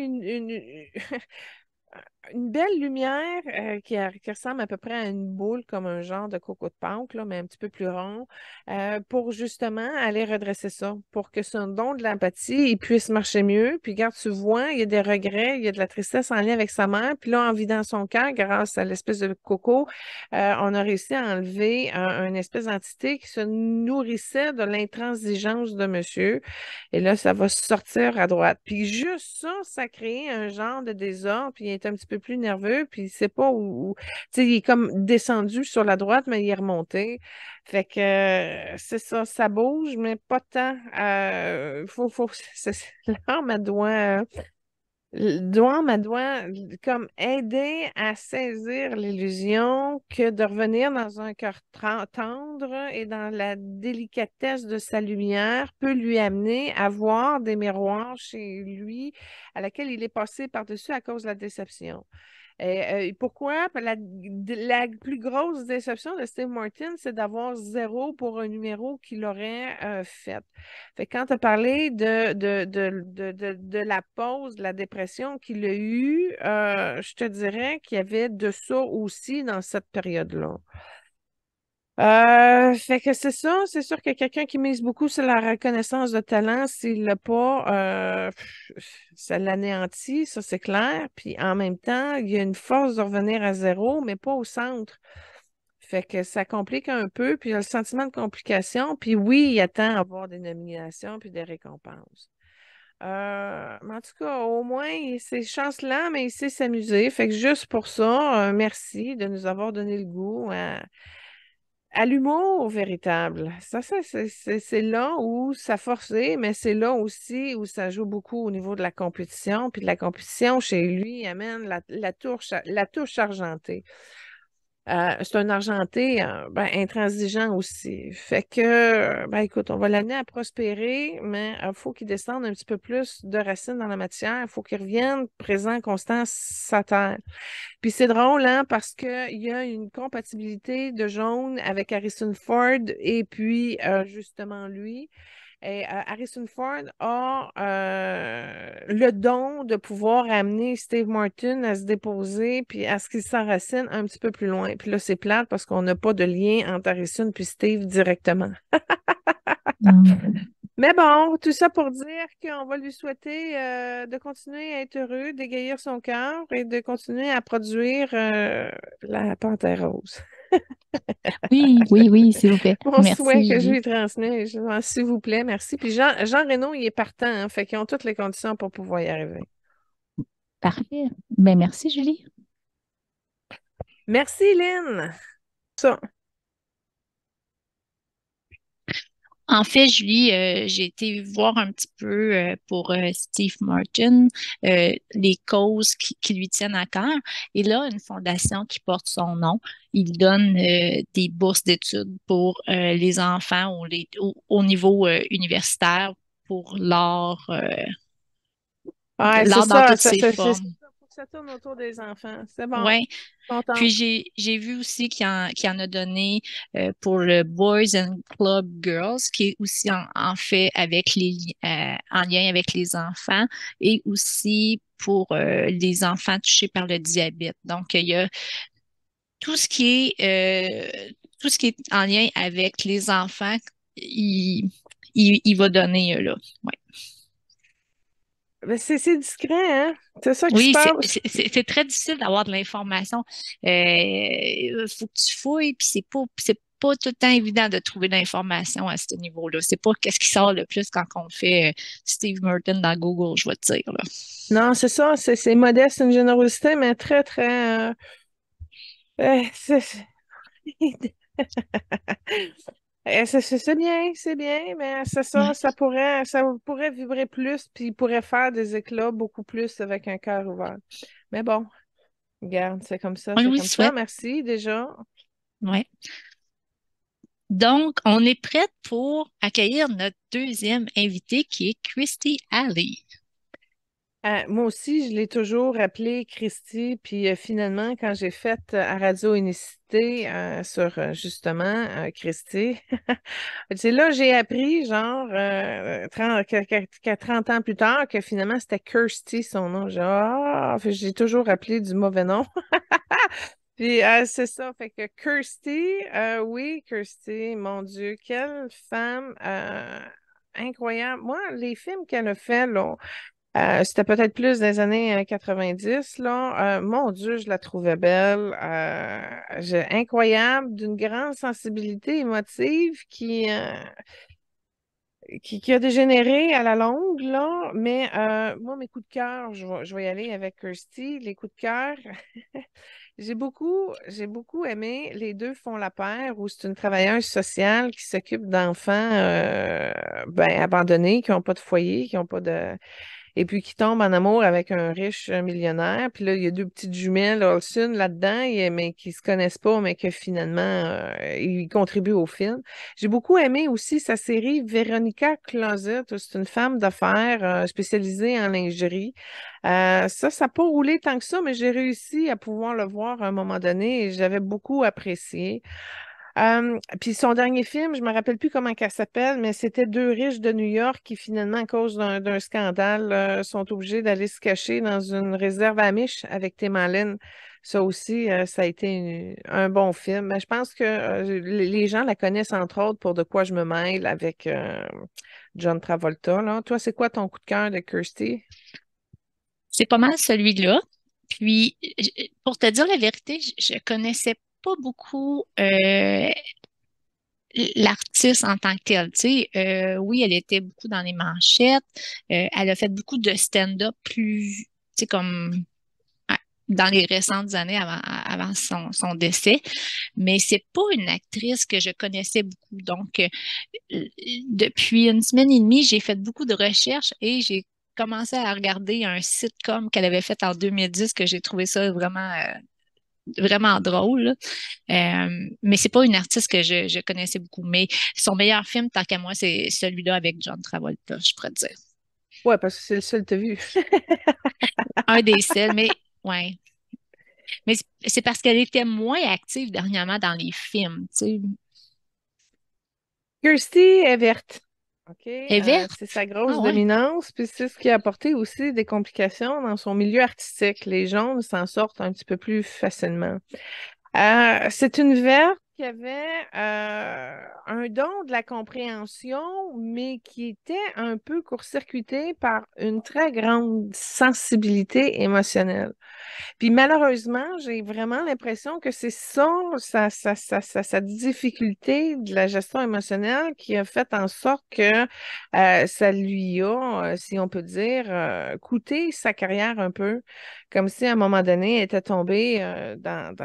une belle lumière qui ressemble à peu près à une boule, comme un genre de coco de Pâques, là, mais un petit peu plus rond, pour justement aller redresser ça, pour que son don de l'empathie, il puisse marcher mieux. Puis, regarde, tu vois, il y a des regrets, il y a de la tristesse en lien avec sa mère. Puis là, en vidant son cœur, grâce à l'espèce de coco, on a réussi à enlever une espèce d'entité qui se nourrissait de l'intransigeance de monsieur. Et là, ça va sortir à droite. Puis juste ça, ça crée un genre de désordre, puis il est un petit peu plus nerveux, puis il sait pas tu sais, il est comme descendu sur la droite, mais il est remonté. Fait que c'est ça, ça bouge, mais pas tant. L'arme, elle doit comme aider à saisir l'illusion que de revenir dans un cœur tendre et dans la délicatesse de sa lumière peut lui amener à voir des miroirs chez lui à laquelle il est passé par-dessus à cause de la déception. Et pourquoi? La plus grosse déception de Steve Martin, c'est d'avoir zéro pour un numéro qu'il aurait fait. Fait que quand tu as parlé de la pause, de la dépression qu'il a eue, je te dirais qu'il y avait de ça aussi dans cette période-là. Fait que c'est ça, c'est sûr que quelqu'un qui mise beaucoup sur la reconnaissance de talent, s'il l'a pas, ça l'anéantit, ça c'est clair. Puis en même temps, il y a une force de revenir à zéro, mais pas au centre. Fait que ça complique un peu, puis il y a le sentiment de complication. Puis oui, il attend à avoir des nominations puis des récompenses. Mais en tout cas, au moins, c'est chance-là, mais il sait s'amuser. Fait que juste pour ça, merci de nous avoir donné le goût à l'humour véritable. C'est là où ça forçait, mais c'est là aussi où ça joue beaucoup au niveau de la compétition. Puis de la compétition, chez lui, amène la touche argentée. C'est un argenté ben, intransigeant aussi. Fait que, ben écoute, on va l'amener à prospérer, mais il faut qu'il descende un petit peu plus de racines dans la matière. Il faut qu'il revienne présent, constant, sa terre. Puis c'est drôle, hein, parce qu'il y a une compatibilité de jaune avec Harrison Ford et puis justement lui. Et Harrison Ford a le don de pouvoir amener Steve Martin à se déposer puis à ce qu'il s'enracine un petit peu plus loin. Puis là, c'est plate parce qu'on n'a pas de lien entre Harrison puis Steve directement. Mm. Mais bon, tout ça pour dire qu'on va lui souhaiter de continuer à être heureux, d'égayer son cœur et de continuer à produire la Panthère rose. Oui, oui, oui, s'il vous plaît. Mon souhait Merci, que je Julie. lui transmets, s'il vous plaît, merci. Puis Jean Reno, il est partant, hein, fait qu'ils ont toutes les conditions pour pouvoir y arriver. Parfait. Ben, merci, Julie. Merci, Lynn. Ça. En fait, Julie, j'ai été voir un petit peu pour Steve Martin les causes qui lui tiennent à cœur. Et là, une fondation qui porte son nom, il donne des bourses d'études pour les enfants au niveau universitaire pour Ouais, c'est l'art dans ça, toutes ses c'est ça. formes. Faut que ça tourne autour des enfants. C'est bon. Ouais. Puis Contente. j'ai vu aussi qu'il en a donné pour le Boys and Club Girls, qui est aussi en fait avec en lien avec les enfants et aussi pour les enfants touchés par le diabète. Donc, il y a tout ce qui tout ce qui est en lien avec les enfants, il, il va donner là. Ouais. Mais c'est discret, hein? C'est ça qui se Oui, passe. c'est très difficile d'avoir de l'information. Il faut que tu fouilles, puis c'est pas tout le temps évident de trouver de l'information à ce niveau-là. C'est pas qu'est-ce qui sort le plus quand on fait Steve Merton dans Google, je vais te dire, là. Non, c'est ça, c'est modeste, une générosité, mais très, très. Euh, c'est c'est bien, mais c'est ça, Ouais. ça pourrait vibrer plus, puis il pourrait faire des éclats beaucoup plus avec un cœur ouvert. Mais bon, regarde, c'est comme ça, On c'est lui comme ça. souhaite. Merci déjà. Ouais. Donc, on est prête pour accueillir notre deuxième invité qui est Christy Alley. Moi aussi, je l'ai toujours appelé Christy, puis finalement, quand j'ai fait à Radio Unicité sur justement Christy, c'est là j'ai appris, genre, 30, 30 ans plus tard, que finalement, c'était Kirsty, son nom. J'ai toujours appelé du mauvais nom. Puis c'est ça, fait que Kirsty, oui, Kirsty, mon Dieu, quelle femme incroyable. Moi, les films qu'elle a fait, là, c'était peut-être plus des années 90, là. Mon Dieu, je la trouvais belle. Incroyable, d'une grande sensibilité émotive qui a dégénéré à la longue, là. Mais moi, mes coups de cœur, je vais y aller avec Kirsty. Les coups de cœur, j'ai beaucoup aimé Les deux font la paire, où c'est une travailleuse sociale qui s'occupe d'enfants ben, abandonnés, qui n'ont pas de foyer, qui n'ont pas de et puis qui tombe en amour avec un riche millionnaire. Puis là, il y a deux petites jumelles Olsen là-dedans, mais qui se connaissent pas, mais que finalement, ils contribuent au film. J'ai beaucoup aimé aussi sa série Veronica Closet, où c'est une femme d'affaires spécialisée en lingerie. Ça n'a pas roulé tant que ça, mais j'ai réussi à pouvoir le voir à un moment donné et j'avais beaucoup apprécié. Puis son dernier film, je me rappelle plus comment qu'elle s'appelle, mais c'était deux riches de New York qui finalement, à cause d'un scandale, sont obligés d'aller se cacher dans une réserve Amish avec Tim Allen. Ça aussi, ça a été un bon film. Mais je pense que les gens la connaissent entre autres pour De quoi je me mêle avec John Travolta, là. Toi, c'est quoi ton coup de cœur de Kirsty? C'est pas mal celui-là. Puis, pour te dire la vérité, je connaissais pas beaucoup l'artiste en tant que telle. Tu sais, oui, elle était beaucoup dans les manchettes. Elle a fait beaucoup de stand-up plus, tu sais, comme dans les récentes années avant son décès. Mais c'est pas une actrice que je connaissais beaucoup. Donc, depuis une semaine et demie, j'ai fait beaucoup de recherches et j'ai commencé à regarder un sitcom qu'elle avait fait en 2010 que j'ai trouvé ça vraiment drôle. Mais c'est pas une artiste que je connaissais beaucoup. Mais son meilleur film, tant qu'à moi, c'est celui-là avec John Travolta, je pourrais te dire. Ouais, parce que c'est le seul que t'as vu. Un des seuls, mais ouais. Mais c'est parce qu'elle était moins active dernièrement dans les films, tu sais. Kirsty est verte. OK? Elle est C'est verte. sa grosse Ah ouais. dominance, puis c'est ce qui a apporté aussi des complications dans son milieu artistique. Les jaunes s'en sortent un petit peu plus facilement. C'est une verte qui avait un don de la compréhension, mais qui était un peu court-circuité par une très grande sensibilité émotionnelle. Puis malheureusement, j'ai vraiment l'impression que c'est ça, sa difficulté de la gestion émotionnelle qui a fait en sorte que ça lui a, si on peut dire, coûté sa carrière un peu, comme si à un moment donné, elle était tombée dans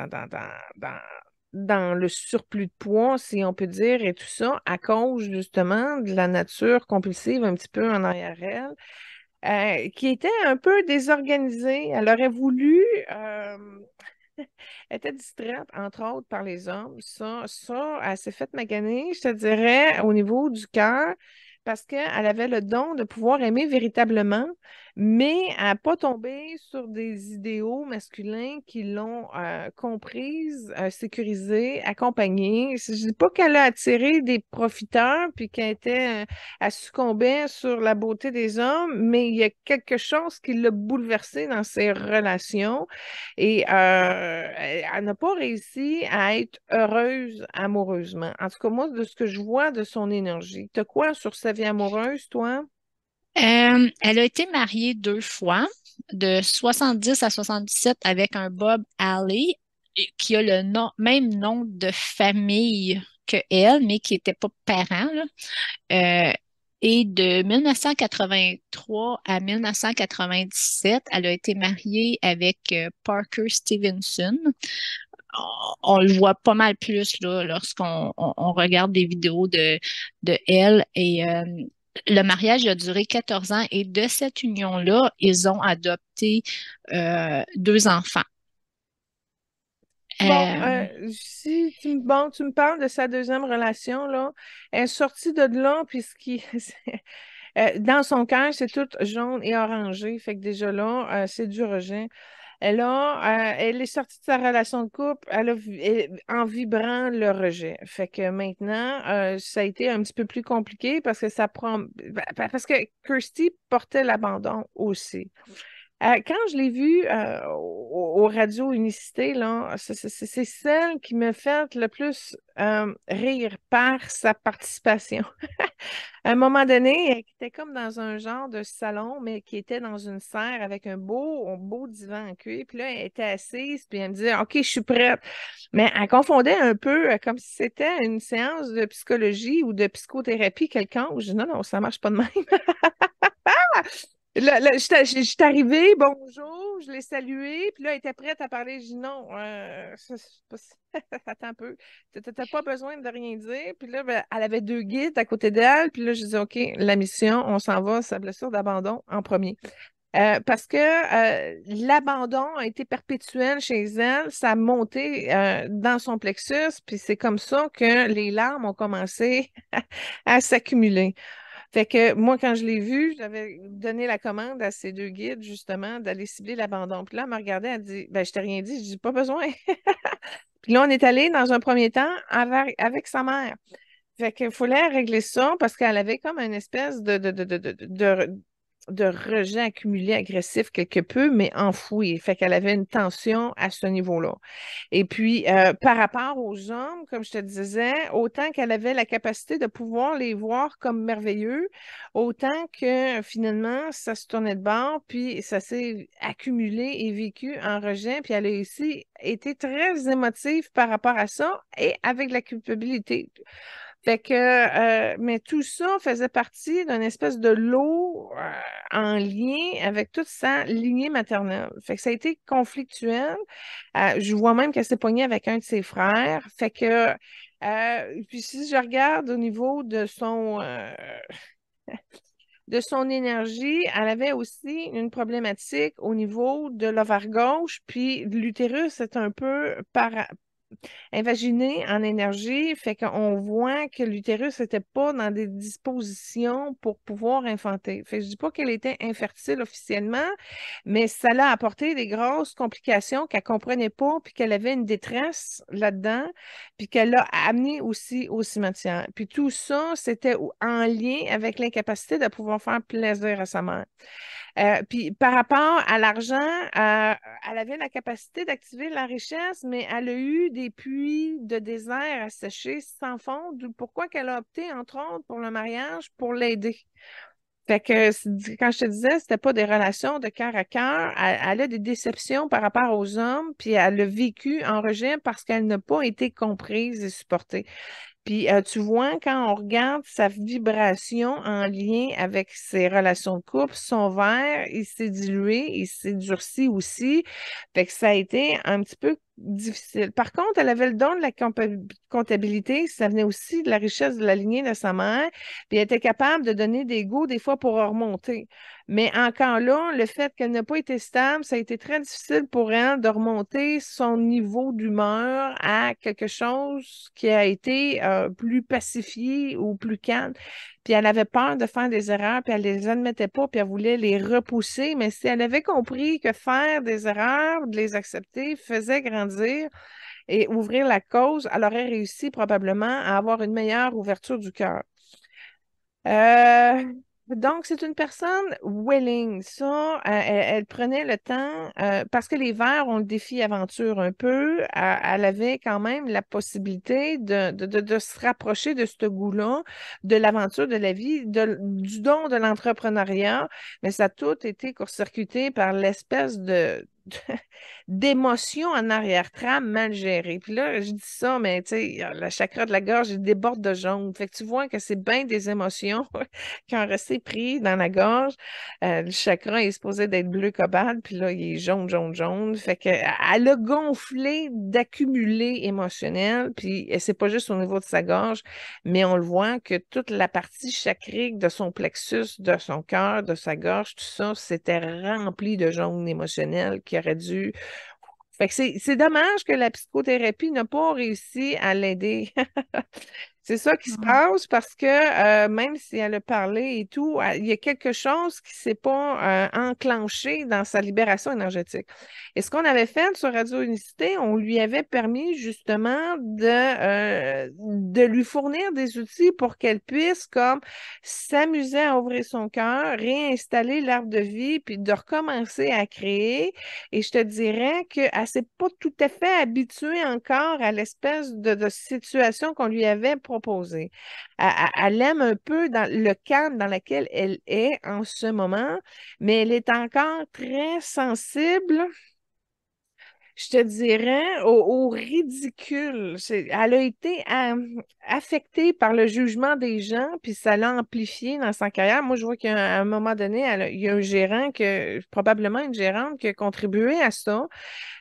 dans le surplus de poids, si on peut dire, et tout ça, à cause justement de la nature compulsive un petit peu en arrière elle, qui était un peu désorganisée. Elle aurait voulu, elle était distraite, entre autres, par les hommes. Elle s'est fait maganer, je te dirais, au niveau du cœur, parce qu'elle avait le don de pouvoir aimer véritablement, mais elle n'a pas tombé sur des idéaux masculins qui l'ont comprise, sécurisée, accompagnée. Je ne dis pas qu'elle a attiré des profiteurs, puis elle succombait sur la beauté des hommes, mais il y a quelque chose qui l'a bouleversée dans ses relations. Et elle n'a pas réussi à être heureuse amoureusement. En tout cas, moi, de ce que je vois de son énergie. T'as quoi sur sa vie amoureuse, toi? Elle a été mariée 2 fois, de 70 à 77, avec un Bob Alley, qui a le même nom de famille que elle, mais qui n'était pas parent, là. Euh, et de 1983 à 1997, elle a été mariée avec Parker Stevenson. On le voit pas mal plus là, lorsqu'on on regarde des vidéos de elle. Et le mariage a duré 14 ans et de cette union-là, ils ont adopté 2 enfants. Bon, Euh, si tu me parles de sa deuxième relation, là, elle est sortie de là, puis dans son cœur, c'est tout jaune et orangé. Fait que déjà là, c'est du rejet. Elle est sortie de sa relation de couple en vibrant le rejet. Fait que maintenant, ça a été un petit peu plus compliqué parce que parce que Kirsty portait l'abandon aussi. Quand je l'ai vue au Radio Unicité, là, c'est celle qui me fait le plus rire par sa participation. À un moment donné, elle était comme dans un genre de salon, mais qui était dans une serre avec un beau divan en cuir. Puis là, elle était assise, puis elle me disait, OK, je suis prête. Mais elle confondait un peu comme si c'était une séance de psychologie ou de psychothérapie quelconque. Je dis, non, non, ça marche pas de même. Là, je suis arrivée, bonjour, je l'ai saluée, puis là, elle était prête à parler. Je dis non, attends un peu, t'as pas besoin de rien dire. Puis là, ben, elle avait 2 guides à côté d'elle, puis là, je dis OK, la mission, on s'en va, sa blessure d'abandon en premier. Parce que l'abandon a été perpétuel chez elle, ça a monté dans son plexus, puis c'est comme ça que les larmes ont commencé à s'accumuler. Fait que moi, quand je l'ai vu, j'avais donné la commande à ces 2 guides, justement, d'aller cibler l'abandon. Puis là, elle m'a regardé, elle dit, ben, je t'ai rien dit, je dis pas besoin. Puis là, on est allé dans un premier temps avec sa mère. Fait qu'il fallait régler ça parce qu'elle avait comme une espèce de rejet accumulé agressif quelque peu, mais enfoui. Fait qu'elle avait une tension à ce niveau-là. Et puis, par rapport aux hommes, comme je te disais, autant qu'elle avait la capacité de pouvoir les voir comme merveilleux, autant que finalement, ça se tournait de bord, puis ça s'est accumulé et vécu en rejet, puis elle a aussi été très émotive par rapport à ça et avec la culpabilité. Fait que, mais tout ça faisait partie d'une espèce de lot en lien avec toute sa lignée maternelle. Fait que ça a été conflictuel. Je vois même qu'elle s'est pognée avec un de ses frères. Fait que, puis si je regarde au niveau de son énergie, elle avait aussi une problématique au niveau de l'ovaire gauche, puis l'utérus est un peu invaginé en énergie, fait qu'on voit que l'utérus n'était pas dans des dispositions pour pouvoir infanter. Fait que je dis pas qu'elle était infertile officiellement, mais ça l'a apporté des grosses complications qu'elle comprenait pas, puis qu'elle avait une détresse là-dedans, puis qu'elle l'a amené aussi au cimetière. Puis tout ça, c'était en lien avec l'incapacité de pouvoir faire plaisir à sa mère. Puis par rapport à l'argent, elle avait la capacité d'activer la richesse, mais elle a eu des puits de désert à sécher sans fond. Pourquoi qu'elle a opté, entre autres, pour le mariage, pour l'aider. Fait que quand je te disais, c'était pas des relations de cœur à cœur. Elle a des déceptions par rapport aux hommes, puis elle a vécu en rejet parce qu'elle n'a pas été comprise et supportée. Puis tu vois, quand on regarde sa vibration en lien avec ses relations de couple, son verre, il s'est dilué, il s'est durci aussi. Fait que ça a été un petit peu difficile. Par contre, elle avait le don de la comptabilité, ça venait aussi de la richesse de la lignée de sa mère, puis elle était capable de donner des goûts des fois pour remonter. Mais encore là, le fait qu'elle n'a pas été stable, ça a été très difficile pour elle de remonter son niveau d'humeur à quelque chose qui a été plus pacifié ou plus calme. Puis elle avait peur de faire des erreurs, puis elle les admettait pas, puis elle voulait les repousser. Mais si elle avait compris que faire des erreurs, de les accepter, faisait grandir et ouvrir la cause, elle aurait réussi probablement à avoir une meilleure ouverture du cœur. Euh, donc, c'est une personne willing. Ça, elle prenait le temps, parce que les Verts ont le défi aventure un peu. Elle avait quand même la possibilité de se rapprocher de ce goût-là, de l'aventure de la vie, du don de l'entrepreneuriat, mais ça a tout été court-circuité par l'espèce d'émotions en arrière-train mal gérées. Puis là, je dis ça, mais tu sais, le chakra de la gorge, il déborde de jaune. Fait que tu vois que c'est bien des émotions qui ont resté pris dans la gorge. Le chakra est supposé d'être bleu cobalt, puis là, il est jaune, jaune, jaune. Fait que elle a gonflé d'accumulé émotionnel, puis c'est pas juste au niveau de sa gorge, mais on le voit que toute la partie chakrique de son plexus, de son cœur, de sa gorge, tout ça, c'était rempli de jaune émotionnel qui aurait dû. Fait que c'est dommage que la psychothérapie n'a pas réussi à l'aider. C'est ça qui se Mm. passe parce que même si elle a parlé et tout, il y a quelque chose qui ne s'est pas enclenché dans sa libération énergétique. Et ce qu'on avait fait sur Radio Unicité, on lui avait permis justement de lui fournir des outils pour qu'elle puisse comme s'amuser à ouvrir son cœur, réinstaller l'arbre de vie, puis de recommencer à créer. Et je te dirais qu'elle ne s'est pas tout à fait habituée encore à l'espèce de situation qu'on lui avait proposée. Elle aime un peu dans le cadre dans lequel elle est en ce moment, mais elle est encore très sensible, je te dirais, au ridicule. Elle a été affectée par le jugement des gens, puis ça l'a amplifié dans sa carrière. Moi, je vois qu'à un moment donné, il y a un gérant, probablement une gérante, qui a contribué à ça,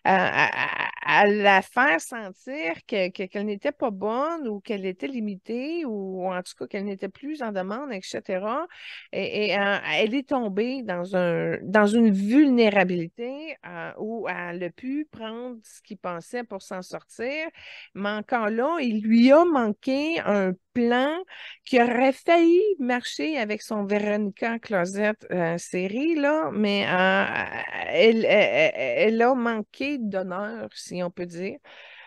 à la faire sentir qu'elle n'était pas bonne ou qu'elle était limitée ou en tout cas qu'elle n'était plus en demande, etc. Elle est tombée dans une vulnérabilité où elle a pu prendre ce qu'il pensait pour s'en sortir. Mais encore là, il lui a manqué un plan qui aurait failli marcher avec son Véronica Closet série, là, mais elle a manqué d'honneur, si on peut dire,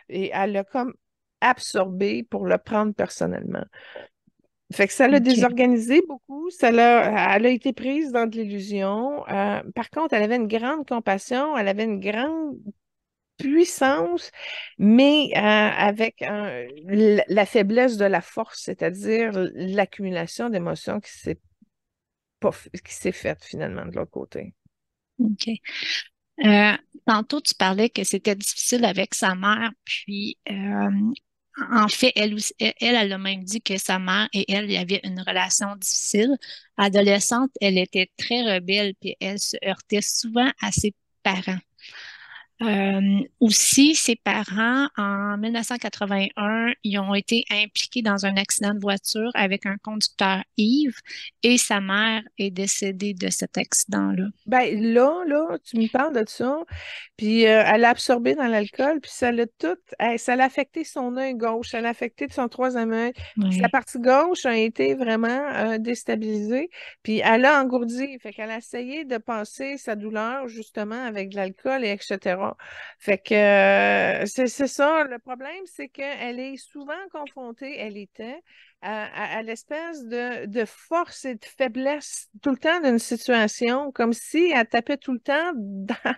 et elle a comme absorbé pour le prendre personnellement. Fait que ça l'a OK. désorganisé beaucoup, elle a été prise dans de l'illusion. Par contre, elle avait une grande compassion, elle avait une grande puissance, mais avec la faiblesse de la force, c'est-à-dire l'accumulation d'émotions qui s'est faite finalement de l'autre côté. OK. Euh, Tantôt, tu parlais que c'était difficile avec sa mère, puis en fait, elle, elle a même dit que sa mère et elle, il y avait une relation difficile. Adolescente, elle était très rebelle, puis elle se heurtait souvent à ses parents. Aussi, ses parents, en 1981, ils ont été impliqués dans un accident de voiture avec un conducteur ivre et sa mère est décédée de cet accident-là. Ben là, tu me parles de ça, puis elle a absorbé dans l'alcool, puis ça l'a tout, ça l'a affecté son œil gauche, ça l'a affecté de son troisième œil. Sa Oui. partie gauche a été vraiment déstabilisée, puis elle a engourdi, fait qu'elle a essayé de passer sa douleur justement avec de l'alcool et etc. Fait que c'est ça, le problème, c'est qu'elle est souvent confrontée, elle était à l'espèce de force et de faiblesse tout le temps d'une situation, comme si elle tapait tout le temps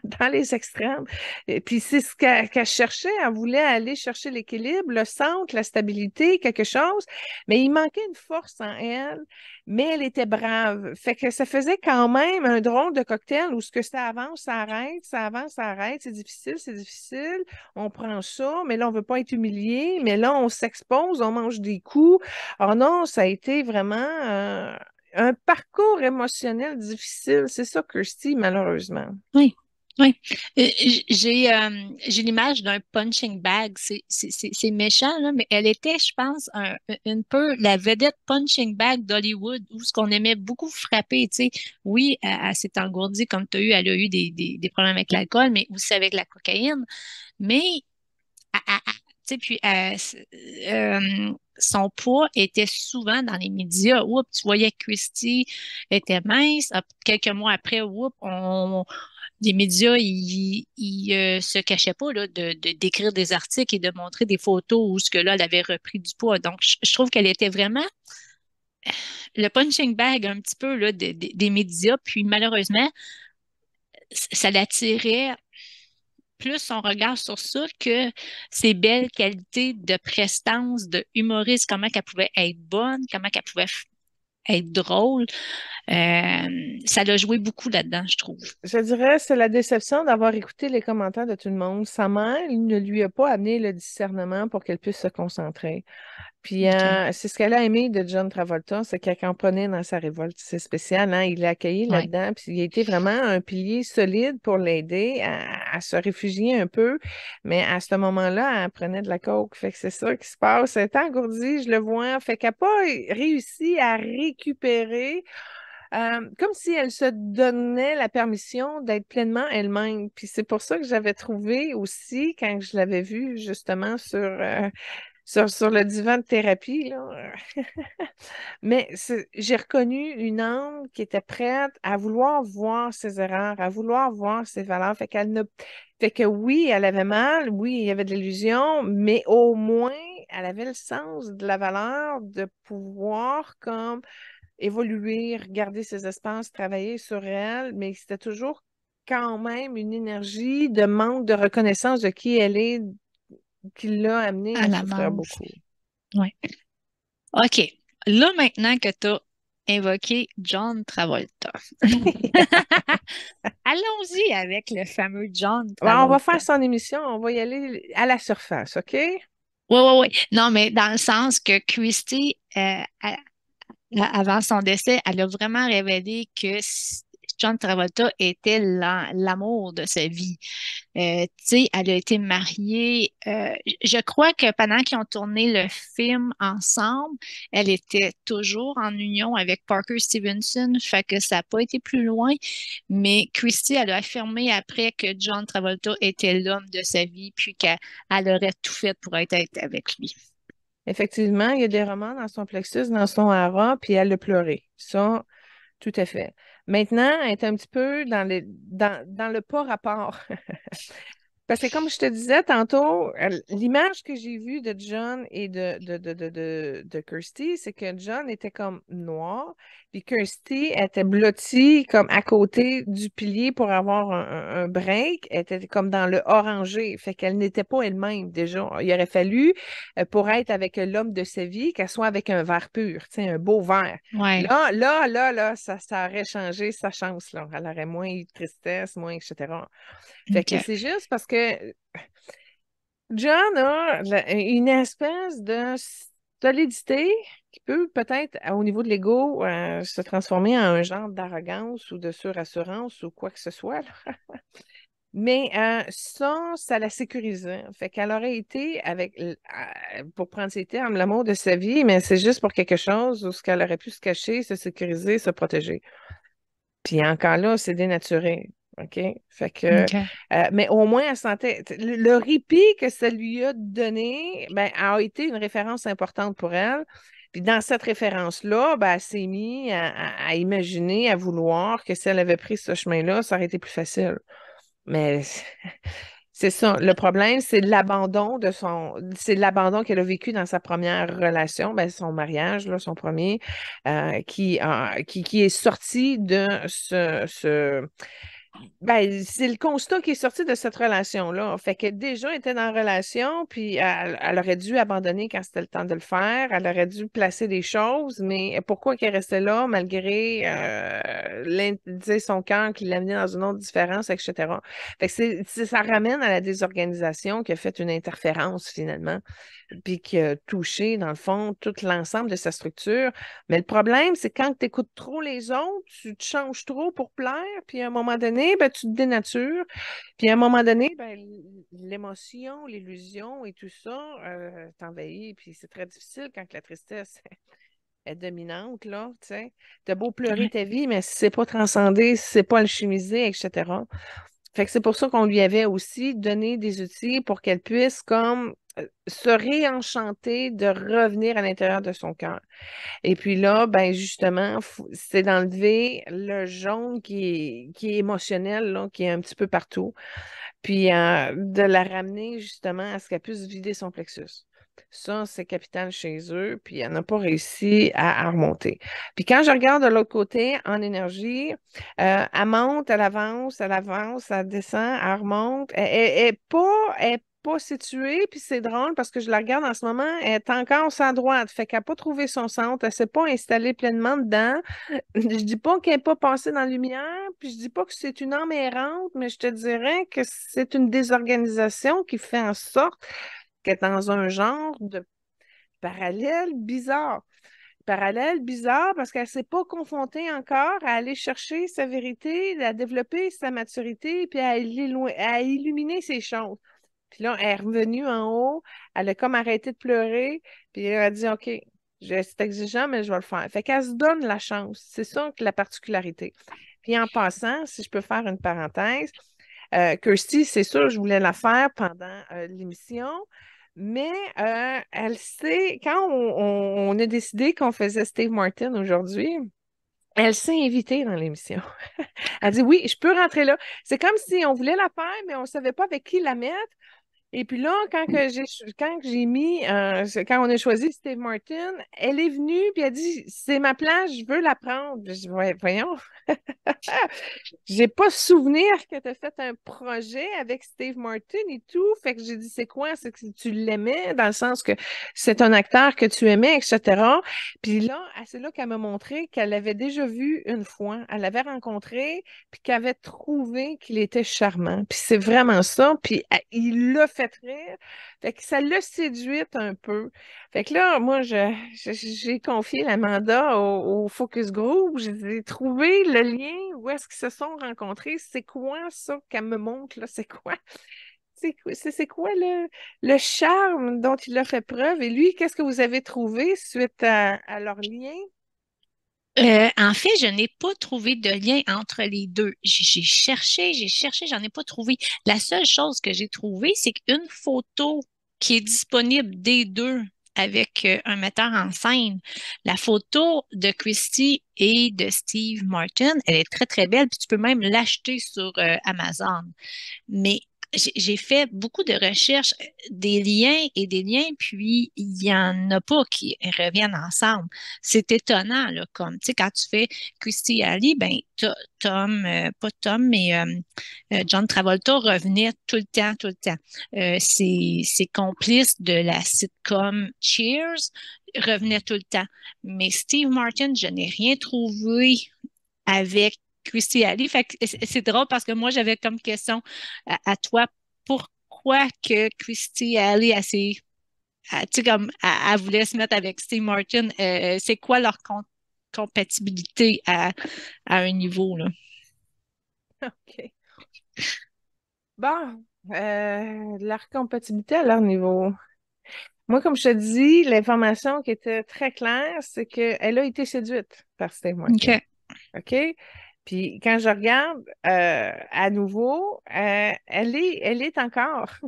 dans les extrêmes. Et puis c'est ce qu'elle cherchait, elle voulait aller chercher l'équilibre, le centre, la stabilité, quelque chose, mais il manquait une force en elle, mais elle était brave. Fait que ça faisait quand même un drôle de cocktail où ce que ça avance, ça arrête, ça avance, ça arrête, c'est difficile, on prend ça, mais là on veut pas être humilié, mais là on s'expose, on mange des coups. Oh non, ça a été vraiment un parcours émotionnel difficile. C'est ça, Kirsty, malheureusement. Oui. Oui, j'ai l'image d'un punching bag. C'est méchant, là, mais elle était, je pense, un peu la vedette punching bag d'Hollywood, où ce qu'on aimait beaucoup frapper. Tu sais. Oui, elle s'est engourdie comme tu as eu, elle a eu des problèmes avec l'alcool, mais aussi avec la cocaïne. Mais, tu sais, puis son poids était souvent dans les médias. Oups, tu voyais que Christy était mince. Quelques mois après, oups, les médias, ils se cachaient pas là, d'écrire des articles et de montrer des photos où ce que là, elle avait repris du poids. Donc, je trouve qu'elle était vraiment le punching bag un petit peu là, des médias. Puis malheureusement, ça l'attirait plus son regard sur ça que ses belles qualités de prestance, de humoriste, comment qu'elle pouvait être bonne, comment qu'elle pouvait être drôle. Ça l'a joué beaucoup là-dedans, je trouve. Je dirais, c'est la déception d'avoir écouté les commentaires de tout le monde. Sa mère ne lui a pas amené le discernement pour qu'elle puisse se concentrer. Puis OK. c'est ce qu'elle a aimé de John Travolta, c'est qu'elle comprenait dans sa révolte. C'est spécial, hein? Il l'a accueilli Ouais. là-dedans, puis il a été vraiment un pilier solide pour l'aider à se réfugier un peu. Mais à ce moment-là, elle prenait de la coke. Fait que c'est ça qui se passe. Elle est engourdie, je le vois. Fait qu'elle n'a pas réussi à récupérer comme si elle se donnait la permission d'être pleinement elle-même. Puis c'est pour ça que j'avais trouvé aussi, quand je l'avais vue justement sur le divan de thérapie, là, mais j'ai reconnu une âme qui était prête à vouloir voir ses erreurs, à vouloir voir ses valeurs. Fait que oui, elle avait mal, oui, il y avait de l'illusion, mais au moins, elle avait le sens de la valeur de pouvoir comme évoluer, regarder ses espaces, travailler sur elle, mais c'était toujours quand même une énergie de manque de reconnaissance de qui elle est qui l'a amenée À à la souffrir base. beaucoup. Ouais. OK. Là, maintenant que tu as invoqué John Travolta, allons-y avec le fameux John Bon, on va faire Travolta. son émission, on va y aller à la surface, OK? Oui, oui, oui. Non, mais dans le sens que Christy, avant son décès, elle a vraiment révélé que John Travolta était l'amour de sa vie. Tu sais, elle a été mariée. Je crois que pendant qu'ils ont tourné le film ensemble, elle était toujours en union avec Parker Stevenson, fait que ça n'a pas été plus loin. Mais Christy, elle a affirmé après que John Travolta était l'homme de sa vie, puis qu'elle aurait tout fait pour être avec lui. Effectivement, il y a des romans dans son plexus, dans son hara, puis elle a pleuré. Ça, tout à fait. Maintenant, elle est un petit peu dans le pas rapport. Parce que comme je te disais tantôt, l'image que j'ai vue de John et de Kirsty, c'est que John était comme noir, puis Kirsty était blottie comme à côté du pilier pour avoir un break. Elle était comme dans le orangé, fait qu'elle n'était pas elle-même déjà. Il aurait fallu, pour être avec l'homme de sa vie, qu'elle soit avec un verre pur, tu sais, un beau verre. Ouais. Là, ça aurait changé sa chance, là. Elle aurait moins eu de tristesse, moins, etc. Fait que OK. c'est juste parce que John a une espèce de solidité qui peut peut-être, au niveau de l'ego, se transformer en un genre d'arrogance ou de surassurance ou quoi que ce soit, là. Mais ça la sécurisait. Fait qu'elle aurait été pour prendre ses termes, l'amour de sa vie, mais c'est juste pour quelque chose où ce qu'elle aurait pu se cacher, se sécuriser, se protéger. Puis encore là, c'est dénaturé. OK? Fait que, OK. mais au moins, elle sentait. Le répit que ça lui a donné, ben, a été une référence importante pour elle. Puis dans cette référence-là, ben, elle s'est mise à imaginer, à vouloir que si elle avait pris ce chemin-là, ça aurait été plus facile. Mais c'est ça. Le problème, c'est l'abandon qu'elle a vécu dans sa première relation, ben, son mariage, là, son premier, qui est sorti de ben, c'est le constat qui est sorti de cette relation-là. Fait que déjà, elle était dans la relation, puis elle aurait dû abandonner quand c'était le temps de le faire. Elle aurait dû placer des choses, mais pourquoi qu'elle restait là malgré son cœur qui l'amenait dans une autre différence, etc. Fait que ça ramène à la désorganisation qui a fait une interférence finalement, puis qui a touché, dans le fond, tout l'ensemble de sa structure. Mais le problème, c'est quand tu écoutes trop les autres, tu te changes trop pour plaire, puis à un moment donné, donné, ben, tu te dénatures. Puis à un moment donné, ben, l'émotion, l'illusion et tout ça t'envahit. Puis c'est très difficile quand la tristesse est dominante, là, tu sais. T'as beau pleurer Ouais. ta vie, mais si c'est pas transcendé, si c'est pas alchimisé, etc. Fait que c'est pour ça qu'on lui avait aussi donné des outils pour qu'elle puisse comme se réenchanter de revenir à l'intérieur de son cœur. Et puis là, ben justement, c'est d'enlever le jaune qui est émotionnel, là, qui est un petit peu partout, puis de la ramener justement à ce qu'elle puisse vider son plexus. Ça, c'est capital chez eux, puis elle n'a pas réussi à remonter. Puis quand je regarde de l'autre côté, en énergie, elle monte, elle avance, elle descend, elle remonte. Elle est pas située, puis c'est drôle parce que je la regarde en ce moment, elle est encore sur la droite, fait qu'elle n'a pas trouvé son centre, elle ne s'est pas installée pleinement dedans. Je dis pas qu'elle n'est pas passée dans la lumière, puis je dis pas que c'est une âme errante, mais je te dirais que c'est une désorganisation qui fait en sorte qu'elle est dans un genre de parallèle bizarre. Parallèle bizarre parce qu'elle ne s'est pas confrontée encore à aller chercher sa vérité, à développer sa maturité, puis à illuminer ses choses. Puis là, elle est revenue en haut, elle a comme arrêté de pleurer, puis elle a dit, OK, c'est exigeant, mais je vais le faire. Fait qu'elle se donne la chance. C'est ça que la particularité. Puis en passant, si je peux faire une parenthèse, Kirsty, c'est sûr, je voulais la faire pendant l'émission, mais elle sait, quand on a décidé qu'on faisait Steve Martin aujourd'hui, elle s'est invitée dans l'émission. Elle dit, oui, je peux rentrer là. C'est comme si on voulait la faire, mais on ne savait pas avec qui la mettre. Et puis là, quand j'ai mis, quand on a choisi Steve Martin, elle est venue puis elle dit, c'est ma place, je veux la prendre. Je dis, ouais, voyons, j'ai pas souvenir que tu as fait un projet avec Steve Martin et tout. Fait que j'ai dit, c'est quoi? C'est que tu l'aimais dans le sens que c'est un acteur que tu aimais, etc. Puis là, c'est là qu'elle m'a montré qu'elle l'avait déjà vu une fois. Elle l'avait rencontré, puis qu'elle avait trouvé qu'il était charmant. Puis c'est vraiment ça. Puis il l'a fait rire. Fait que ça l'a séduite un peu. Fait que là, moi, j'ai confié la mandat au Focus Group. J'ai trouvé le lien où est-ce qu'ils se sont rencontrés. C'est quoi ça qu'elle me montre, là? C'est quoi? C'est quoi le charme dont il a fait preuve? Et lui, qu'est-ce que vous avez trouvé suite à leur lien? En fait, je n'ai pas trouvé de lien entre les deux. J'ai cherché, j'en ai pas trouvé. La seule chose que j'ai trouvée, c'est qu'une photo qui est disponible des deux avec un metteur en scène, la photo de Christy et de Steve Martin, elle est très, très belle, puis tu peux même l'acheter sur Amazon. Mais j'ai fait beaucoup de recherches, des liens et des liens, puis il n'y en a pas qui reviennent ensemble. C'est étonnant, là, comme, tu sais, quand tu fais Christy Ali, ben, Tom, pas Tom, mais John Travolta revenait tout le temps. Ses complices de la sitcom Cheers revenaient tout le temps. Mais Steve Martin, je n'ai rien trouvé avec Christy Alley. Fait que c'est drôle parce que moi, j'avais comme question à toi, pourquoi que Christy Alley, tu sais, comme, elle voulait se mettre avec Steve Martin, c'est quoi leur compatibilité à un niveau, là? OK. Bon, leur compatibilité à leur niveau. Moi, comme je te dis, l'information qui était très claire, c'est qu'elle a été séduite par Steve Martin. OK. OK? Puis quand je regarde à nouveau, elle est encore.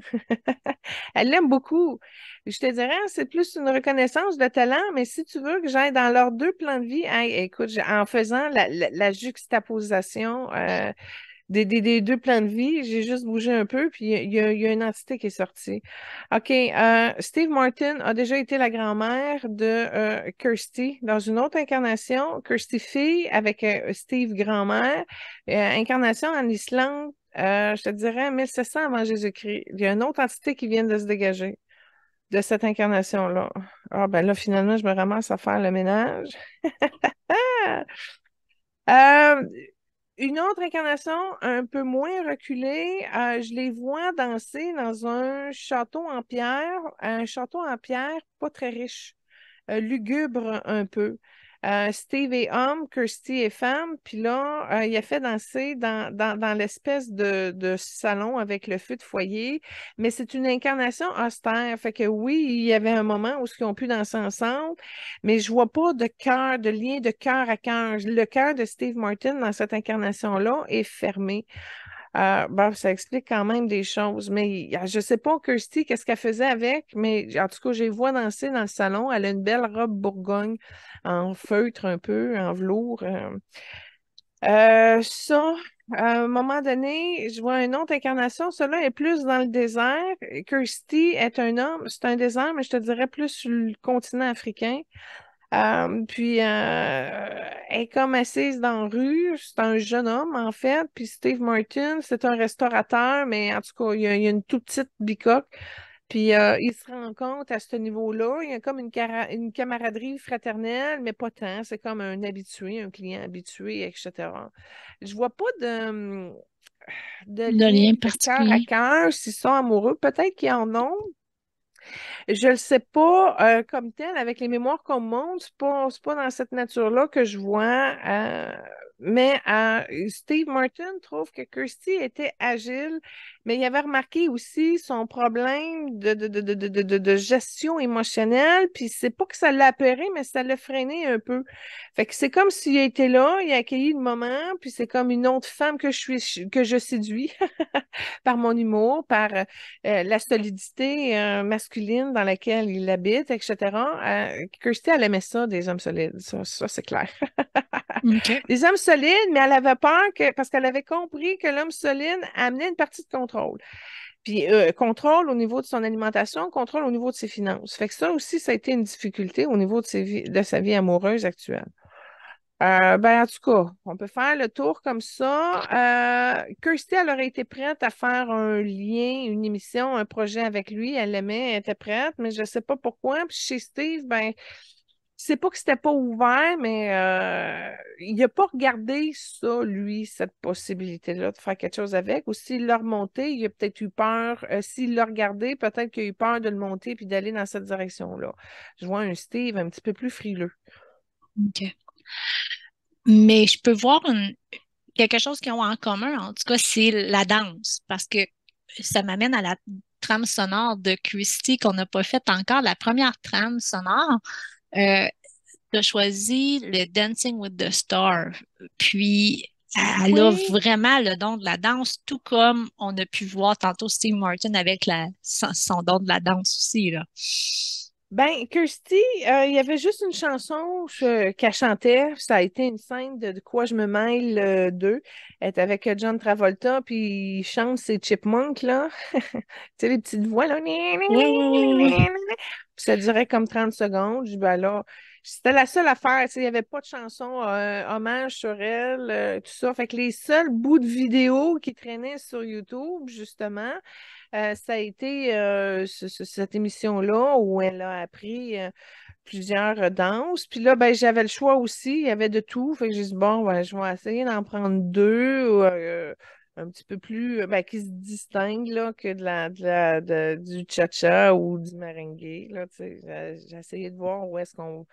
Elle l'aime beaucoup. Je te dirais, c'est plus une reconnaissance de talent, mais si tu veux que j'aille dans leurs deux plans de vie, hey, écoute, en faisant la juxtaposition des deux plans de vie, j'ai juste bougé un peu, puis il y a une entité qui est sortie. OK, Steve Martin a déjà été la grand-mère de Kirsty dans une autre incarnation, Kirsty fille avec Steve grand-mère, incarnation en Islande, je te dirais 1700 avant Jésus-Christ. Il y a une autre entité qui vient de se dégager de cette incarnation-là. Ah ben là, finalement, je me ramasse à faire le ménage. Euh, une autre incarnation un peu moins reculée, je les vois danser dans un château en pierre pas très riche, lugubre un peu. Steve est homme, Kirsty est femme, puis là, il a fait danser dans l'espèce de salon avec le feu de foyer, mais c'est une incarnation austère. Fait que oui, il y avait un moment où ils ont pu danser ensemble, mais je vois pas de cœur, de lien de cœur à cœur. Le cœur de Steve Martin dans cette incarnation-là est fermé. Bon, ça explique quand même des choses, mais je sais pas, Kirsty, qu'est-ce qu'elle faisait avec, mais en tout cas, je les vois danser dans le salon. Elle a une belle robe bourgogne en feutre un peu, en velours. Ça, à un moment donné, je vois une autre incarnation. Cela est plus dans le désert. Kirsty est un homme, c'est un désert, mais je te dirais plus sur le continent africain. Puis, elle est comme assise dans la rue. C'est un jeune homme, en fait. Puis Steve Martin, c'est un restaurateur, mais en tout cas, il y a une toute petite bicoque. Puis, il se rend compte à ce niveau-là, il y a comme une camaraderie fraternelle, mais pas tant. C'est comme un habitué, un client habitué, etc. Je vois pas de De lien lien de cœur à particulier. cœur s'ils sont amoureux. Peut-être qu'ils en ont, je ne le sais pas comme tel, avec les mémoires qu'on monte, c'est pas dans cette nature-là que je vois. Mais Steve Martin trouve que Kirsty était agile, mais il avait remarqué aussi son problème de gestion émotionnelle, puis c'est pas que ça l'a apeuré, mais ça l'a freiné un peu. Fait que c'est comme s'il était là, il a accueilli le moment, puis c'est comme une autre femme que je séduis par mon humour, par la solidité masculine dans laquelle il habite, etc. Kirsty, elle aimait ça, des hommes solides. Ça c'est clair. OK. Des hommes solides, mais elle avait peur parce qu'elle avait compris que l'homme solide amenait une partie de contrôle. Puis contrôle au niveau de son alimentation, contrôle au niveau de ses finances. Fait que ça aussi, ça a été une difficulté au niveau de sa vie amoureuse actuelle. Ben, en tout cas, on peut faire le tour comme ça. Kirsty, elle aurait été prête à faire un lien, une émission, un projet avec lui. Elle l'aimait, elle était prête, mais je ne sais pas pourquoi. Puis chez Steve, ben, c'est pas que c'était pas ouvert, mais il n'a pas regardé ça, lui, cette possibilité-là de faire quelque chose avec. Ou s'il l'a remonté, il a peut-être eu peur. S'il l'a regardé, peut-être qu'il a eu peur de le monter puis d'aller dans cette direction-là. Je vois un Steve un petit peu plus frileux. OK. Mais je peux voir quelque chose qu'ils ont en commun, en tout cas, c'est la danse, parce que ça m'amène à la trame sonore de Christy qu'on n'a pas faite encore, la première trame sonore. Euh, tu as choisi le Dancing with the Stars. Puis, elle a Oui. vraiment le don de la danse, tout comme on a pu voir tantôt Steve Martin avec son don de la danse aussi, là. Ben, Kirsty, il y avait juste une chanson qu'elle chantait. Ça a été une scène de quoi je me mêle d'eux. Elle est avec John Travolta, puis il chante ses chipmunks, là. Tu sais, les petites voix, là. Oui, oui, oui, oui. Puis ça durait comme 30 secondes. Je dis, ben là, c'était la seule affaire. Tu sais, il n'y avait pas de chanson hommage sur elle, tout ça. Fait que les seuls bouts de vidéo qui traînaient sur YouTube, justement, ça a été cette émission-là où elle a appris plusieurs danses. Puis là, ben, j'avais le choix aussi. Il y avait de tout. Fait que j'ai dit, bon, ben, je vais essayer d'en prendre deux un petit peu plus, ben, qui se distinguent là, que du cha-cha ou du merengue. Là, tu sais. J'ai essayé de voir où est-ce qu'on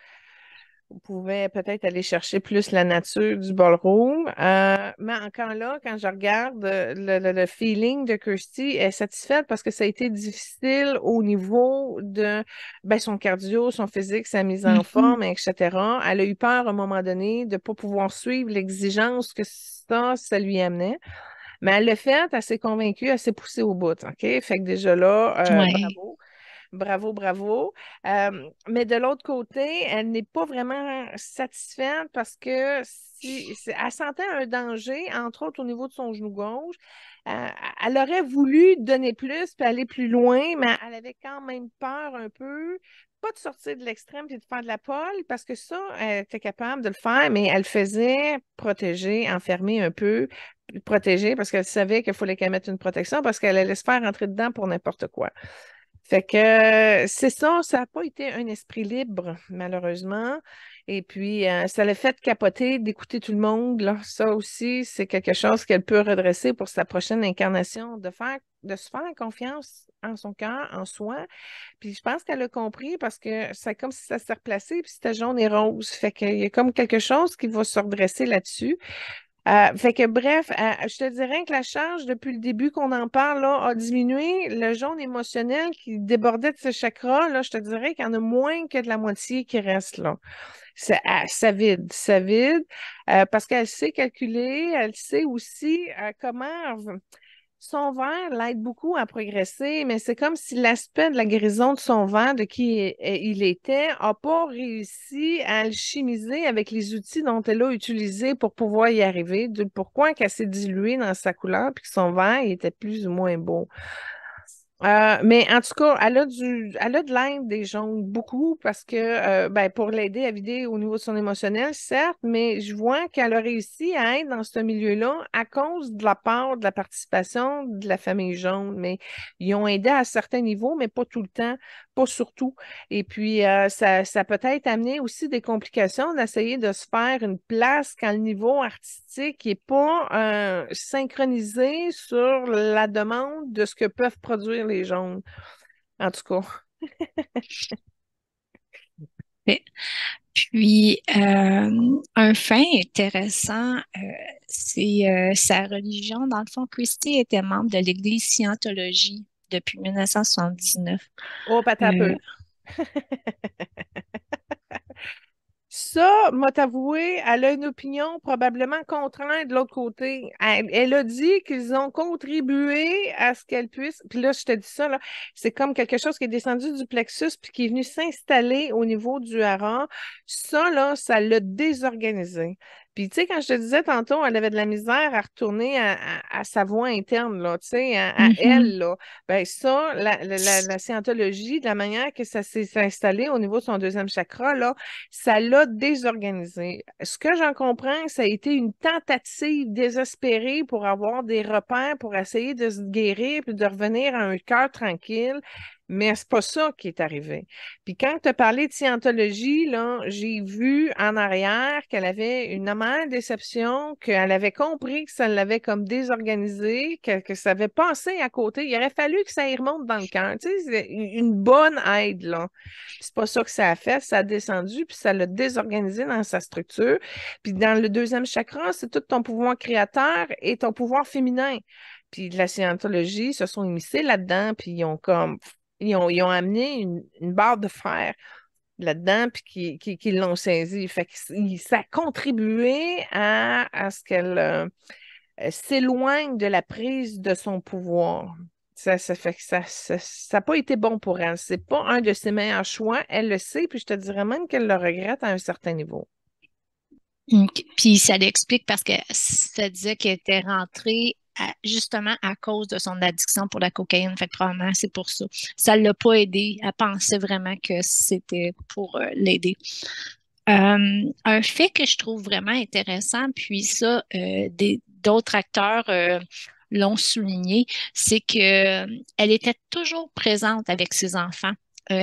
on pouvait peut-être aller chercher plus la nature du ballroom. Mais encore là, quand je regarde le feeling de Kirsty, elle est satisfaite parce que ça a été difficile au niveau de ben, son cardio, son physique, sa mise en Mhm. forme, etc. Elle a eu peur à un moment donné de ne pas pouvoir suivre l'exigence que ça lui amenait. Mais elle l'a fait, elle s'est convaincue, elle s'est poussée au bout. OK? Fait que déjà là, Ouais. bravo. Bravo, bravo. Mais de l'autre côté, elle n'est pas vraiment satisfaite parce que elle sentait un danger, entre autres au niveau de son genou gauche. Euh, Elle aurait voulu donner plus puis aller plus loin, mais elle avait quand même peur un peu, pas de sortir de l'extrême et de faire de la pole, parce que ça, elle était capable de le faire, mais elle faisait protéger, enfermer un peu, protéger parce qu'elle savait qu'il fallait qu'elle mette une protection parce qu'elle allait se faire rentrer dedans pour n'importe quoi. Fait que c'est ça n'a pas été un esprit libre, malheureusement. Et puis, ça l'a fait capoter d'écouter tout le monde, là. Ça aussi, c'est quelque chose qu'elle peut redresser pour sa prochaine incarnation, de faire de se faire confiance en son cœur, en soi. Puis je pense qu'elle a compris parce que c'est comme si ça s'est replacé, puis c'était jaune et rose. Fait qu'il y a comme quelque chose qui va se redresser là-dessus. Fait que bref, je te dirais que la charge, depuis le début qu'on en parle, là, a diminué. Le jaune émotionnel qui débordait de ce chakra, là, je te dirais qu'il y en a moins que de la moitié qui reste là. Ça vide, parce qu'elle sait calculer, elle sait aussi comment son verre l'aide beaucoup à progresser, mais c'est comme si l'aspect de la guérison de son verre, de qui il était, n'a pas réussi à alchimiser avec les outils dont elle a utilisé pour pouvoir y arriver. Pourquoi qu'elle s'est diluée dans sa couleur puis que son verre il était plus ou moins beau. Mais en tout cas, elle a de l'aide des gens, beaucoup, parce que ben, pour l'aider à vider au niveau de son émotionnel, certes, mais je vois qu'elle a réussi à être dans ce milieu-là à cause de la part de la participation de la famille jaune. Mais ils ont aidé à certains niveaux, mais pas tout le temps, pas surtout. Et puis, ça peut-être amené aussi des complications d'essayer de se faire une place quand le niveau artistique n'est pas synchronisé sur la demande de ce que peuvent produire les jaunes. En tout cas. Ouais. Puis, un fait intéressant, c'est sa religion. Dans le fond, Christie était membre de l'Église Scientologie depuis 1979. Oh, pas un Euh, peu. Ça, m'a t'avoué, elle a une opinion probablement contraire de l'autre côté. Elle a dit qu'ils ont contribué à ce qu'elle puisse. Puis là, je te dis ça, là, c'est comme quelque chose qui est descendu du plexus puis qui est venu s'installer au niveau du hara. Ça, là, ça l'a désorganisé. Puis, tu sais, quand je te disais tantôt, elle avait de la misère à retourner à sa voix interne, là, tu sais, à mhm. elle, là. Ben ça, la scientologie, de la manière que ça s'est installé au niveau de son deuxième chakra, là, ça l'a désorganisé. Ce que j'en comprends, ça a été une tentative désespérée pour avoir des repères, pour essayer de se guérir puis de revenir à un cœur tranquille. Mais c'est pas ça qui est arrivé. Puis quand tu as parlé de scientologie, là, j'ai vu en arrière qu'elle avait une amère déception, qu'elle avait compris que ça l'avait comme désorganisé, que ça avait passé à côté. Il aurait fallu que ça y remonte dans le cœur. Tu sais, c'est une bonne aide, là. Puis c'est pas ça que ça a fait. Ça a descendu, puis ça l'a désorganisé dans sa structure. Puis dans le deuxième chakra, c'est tout ton pouvoir créateur et ton pouvoir féminin. Puis de la scientologie se sont immiscés là-dedans, puis ils ont comme ils ont amené une barre de fer là-dedans, puis qui l'ont saisi. Fait que ça a contribué à ce qu'elle s'éloigne de la prise de son pouvoir. Ça fait que ça n'a pas été bon pour elle. C'est pas un de ses meilleurs choix. Elle le sait, puis je te dirais même qu'elle le regrette à un certain niveau. Puis ça l'explique parce que ça disait qu'elle était rentrée justement à cause de son addiction pour la cocaïne. Fait que probablement c'est pour ça. Ça ne l'a pas aidé. Elle pensait vraiment que c'était pour l'aider. Un fait que je trouve vraiment intéressant, puis ça, d'autres acteurs l'ont souligné, c'est que elle était toujours présente avec ses enfants.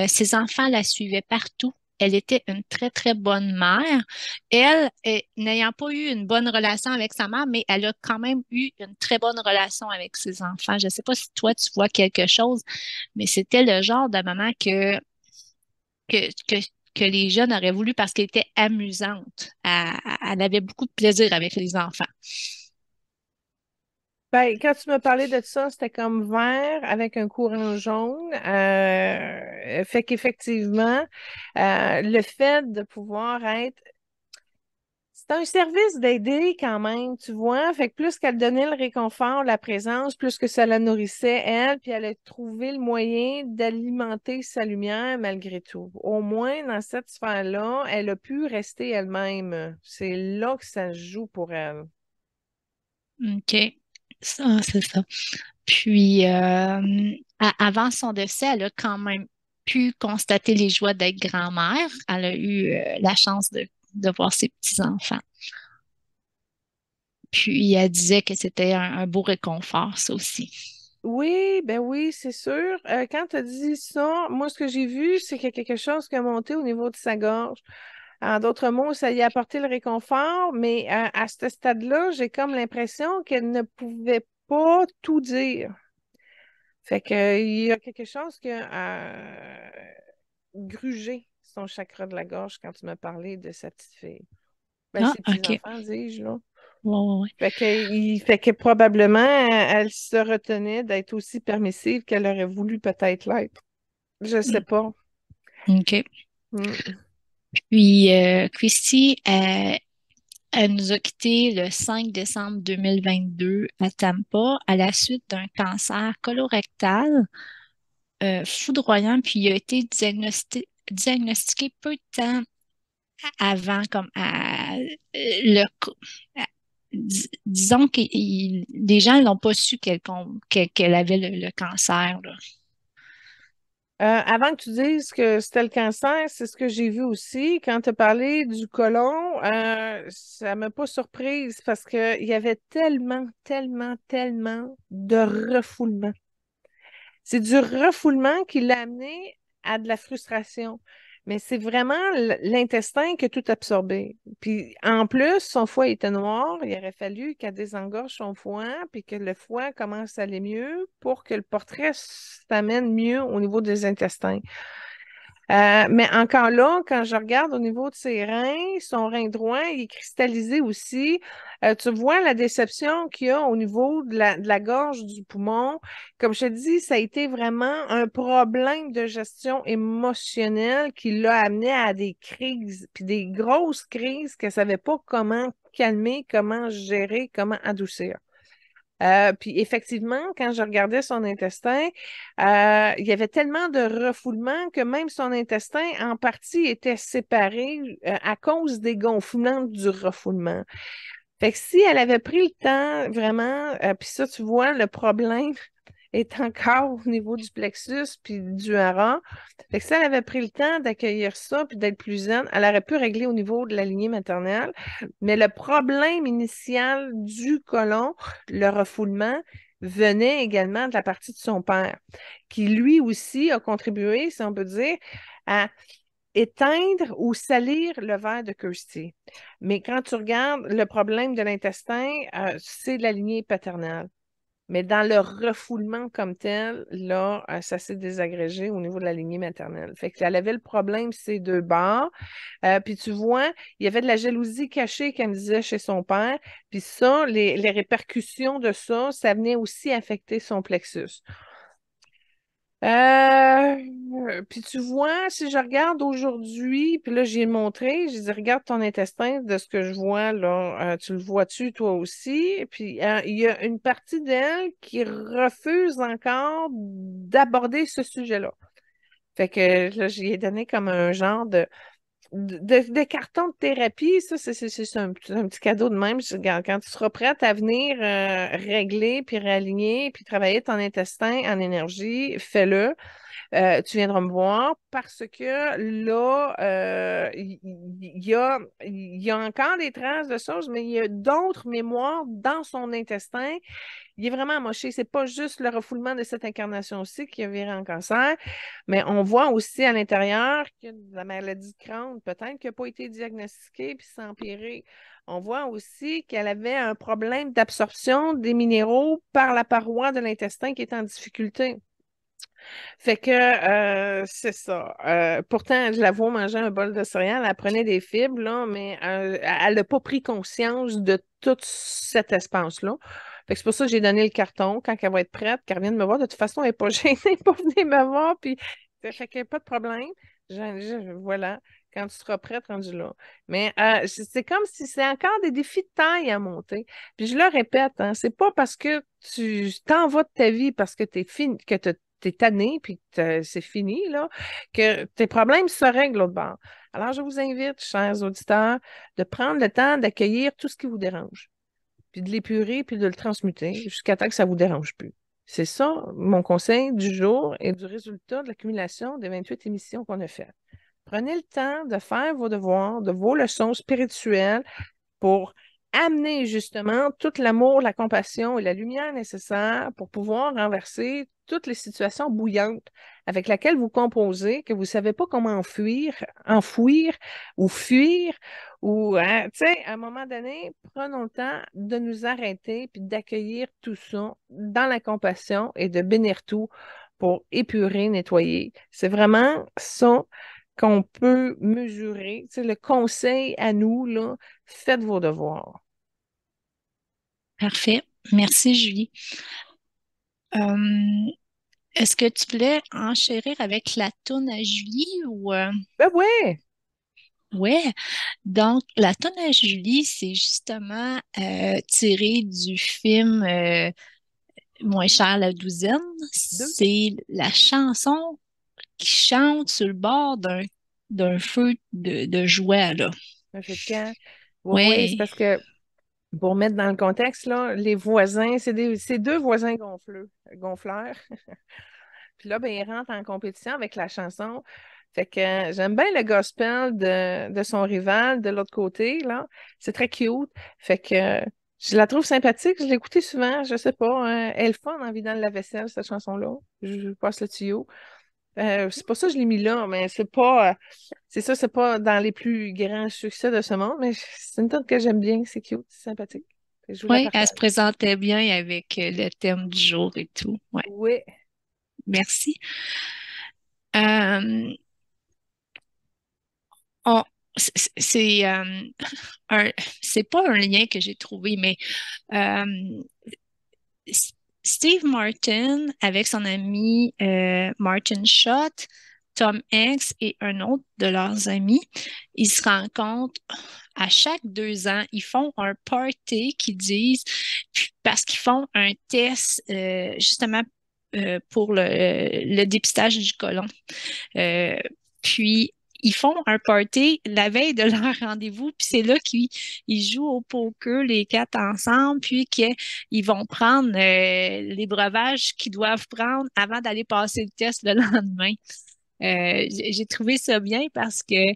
Ses enfants la suivaient partout. Elle était une très, très bonne mère. Elle, n'ayant pas eu une bonne relation avec sa mère, mais elle a quand même eu une très bonne relation avec ses enfants. Je ne sais pas si toi, tu vois quelque chose, mais c'était le genre de maman que, que, que les jeunes auraient voulu parce qu'elle était amusante. Elle avait beaucoup de plaisir avec les enfants. Ben, quand tu me parlais de ça, c'était comme vert avec un courant jaune. Fait qu'effectivement, le fait de pouvoir être c'est un service d'aider quand même, tu vois. Fait que plus qu'elle donnait le réconfort, la présence, plus que ça la nourrissait, elle, puis elle a trouvé le moyen d'alimenter sa lumière malgré tout. Au moins, dans cette sphère-là, elle a pu rester elle-même. C'est là que ça se joue pour elle. OK. Ça, c'est ça. Puis, avant son décès, elle a quand même pu constater les joies d'être grand-mère. Elle a eu la chance de voir ses petits-enfants. Puis, elle disait que c'était un beau réconfort, ça aussi. Oui, ben oui, c'est sûr. Quand tu as dit ça, moi, ce que j'ai vu, c'est qu'il y a quelque chose qui a monté au niveau de sa gorge. En d'autres mots, ça y a apporté le réconfort, mais à ce stade-là, j'ai comme l'impression qu'elle ne pouvait pas tout dire. Fait que, il y a quelque chose qui a grugé son chakra de la gorge quand tu m'as parlé de sa petite fille. Ben, Ah, ses OK. petits-enfants, dis-je, là. Ouais, ouais, ouais. Fait que probablement, elle se retenait d'être aussi permissive qu'elle aurait voulu peut-être l'être. Je sais pas. OK. Mm. Puis, Christy, elle nous a quittés le 5 décembre 2022 à Tampa à la suite d'un cancer colorectal foudroyant, puis il a été diagnostiqué peu de temps avant, comme disons que les gens n'ont pas su qu'elle avait le cancer, là. Avant que tu dises que c'était le cancer, c'est ce que j'ai vu aussi. Quand tu as parlé du côlon, ça m'a pas surprise parce qu'il y avait tellement, tellement, tellement de refoulement. C'est du refoulement qui l'a amené à de la frustration. Mais c'est vraiment l'intestin qui a tout absorbé. Puis en plus, son foie était noir. Il aurait fallu qu'elle désengorge son foie, puis que le foie commence à aller mieux pour que le portrait s'amène mieux au niveau des intestins. Mais encore là, quand je regarde au niveau de ses reins, son rein droit, il est cristallisé aussi. Tu vois la déception qu'il y a au niveau de la gorge du poumon. Comme je te dis, ça a été vraiment un problème de gestion émotionnelle qui l'a amené à des crises, puis des grosses crises qu'elle ne savait pas comment calmer, comment gérer, comment adoucir. Puis effectivement, quand je regardais son intestin, il y avait tellement de refoulement que même son intestin, en partie, était séparé à cause des gonflements du refoulement. Fait que si elle avait pris le temps vraiment, puis ça, tu vois, le problème est encore au niveau du plexus puis du hara. Fait que si elle avait pris le temps d'accueillir ça puis d'être plus zen, elle aurait pu régler au niveau de la lignée maternelle. Mais le problème initial du côlon, le refoulement, venait également de la partie de son père, qui lui aussi a contribué, si on peut dire, à éteindre ou salir le verre de Kirsty. Mais quand tu regardes le problème de l'intestin, c'est la lignée paternelle. Mais dans le refoulement comme tel, là, ça s'est désagrégé au niveau de la lignée maternelle. Fait qu'elle avait le problème, ces deux bords. Puis tu vois, il y avait de la jalousie cachée, comme disait, chez son père. Puis ça, les répercussions de ça, ça venait aussi affecter son plexus. Puis tu vois, si je regarde aujourd'hui, puis là, j'ai montré, j'ai dit, regarde ton intestin, de ce que je vois, là, tu le vois-tu, toi aussi? Puis il y a une partie d'elle qui refuse encore d'aborder ce sujet-là. Fait que là, j'y ai donné comme un genre de carton de thérapie. Ça, c'est un petit cadeau de même. Je regarde, quand tu seras prête à venir régler, puis réaligner, puis travailler ton intestin en énergie, fais-le. Tu viendras me voir parce que là, il y a encore des traces de choses, mais il y a d'autres mémoires dans son intestin. Il est vraiment amoché. C'est pas juste le refoulement de cette incarnation-ci qui a viré en cancer, mais on voit aussi à l'intérieur que la maladie de Crohn, peut-être qui n'a pas été diagnostiquée puis s'est empirée. On voit aussi qu'elle avait un problème d'absorption des minéraux par la paroi de l'intestin qui est en difficulté. Fait que c'est ça. Pourtant, je la vois manger un bol de céréales, elle prenait des fibres, là, mais elle n'a pas pris conscience de tout cet espace-là. Fait que c'est pour ça que j'ai donné le carton quand elle va être prête, qu'elle revienne me voir. De toute façon, elle n'est pas gênée pour venir me voir. Puis, ça fait que pas de problème. Voilà, quand tu seras prête, rendu là. Mais c'est comme si c'est encore des défis de taille à monter. Puis je le répète, hein, c'est pas parce que tu t'en vas de ta vie parce que t'es fini, que t'es tanné, puis c'est fini, là, que tes problèmes se règlent l'autre bord. Alors, je vous invite, chers auditeurs, de prendre le temps d'accueillir tout ce qui vous dérange, puis de l'épurer, puis de le transmuter jusqu'à temps que ça ne vous dérange plus. C'est ça, mon conseil du jour et du résultat de l'accumulation des 28 émissions qu'on a faites. Prenez le temps de faire vos devoirs, de vos leçons spirituelles pour amener justement tout l'amour, la compassion et la lumière nécessaire pour pouvoir renverser toutes les situations bouillantes avec laquelle vous composez, que vous ne savez pas comment enfouir ou fuir, ou, hein, tu sais, à un moment donné, prenons le temps de nous arrêter puis d'accueillir tout ça dans la compassion et de bénir tout pour épurer, nettoyer. C'est vraiment ça qu'on peut mesurer. Tu sais, le conseil à nous, là, faites vos devoirs. Parfait. Merci, Julie. Euh, Est-ce que tu voulais enchérir avec la toune à Julie ou Ben ouais, ouais. Donc la toune à Julie, c'est justement tiré du film Moins cher la douzaine. deux. C'est la chanson qui chante sur le bord d'un feu de joie là. Un feu de camp. Oui, oui, c'est Ouais. parce que pour mettre dans le contexte, là, les voisins, c'est deux voisins gonfleurs. Puis là, ben, ils rentrent en compétition avec la chanson. Fait que j'aime bien le gospel de son rival de l'autre côté, là. C'est très cute. Fait que je la trouve sympathique. Je l'écoutais souvent, je sais pas. Elle est fun en vidant le lave-vaisselle, cette chanson-là. Je passe le tuyau. C'est pas ça que je l'ai mis là, mais c'est pas. C'est ça, c'est pas dans les plus grands succès de ce monde, mais c'est une tune que j'aime bien. C'est cute, c'est sympathique. Fait que je vous la Oui, elle se partage. présentait bien avec le thème du jour et tout. Ouais, Oui. merci. Euh, on- c'est un, c'est pas un lien que j'ai trouvé, mais euh, S- Steve Martin avec son ami Martin Short, Tom Hanks et un autre de leurs amis, ils se rencontrent à chaque 2 ans. Ils font un party qu'ils disent parce qu'ils font un test justement pour le dépistage du côlon. Euh, puis, ils font un party la veille de leur rendez-vous, puis c'est là qu'ils ils jouent au poker, les quatre ensemble, puis qu'ils vont prendre les breuvages qu'ils doivent prendre avant d'aller passer le test le lendemain. J'ai trouvé ça bien parce que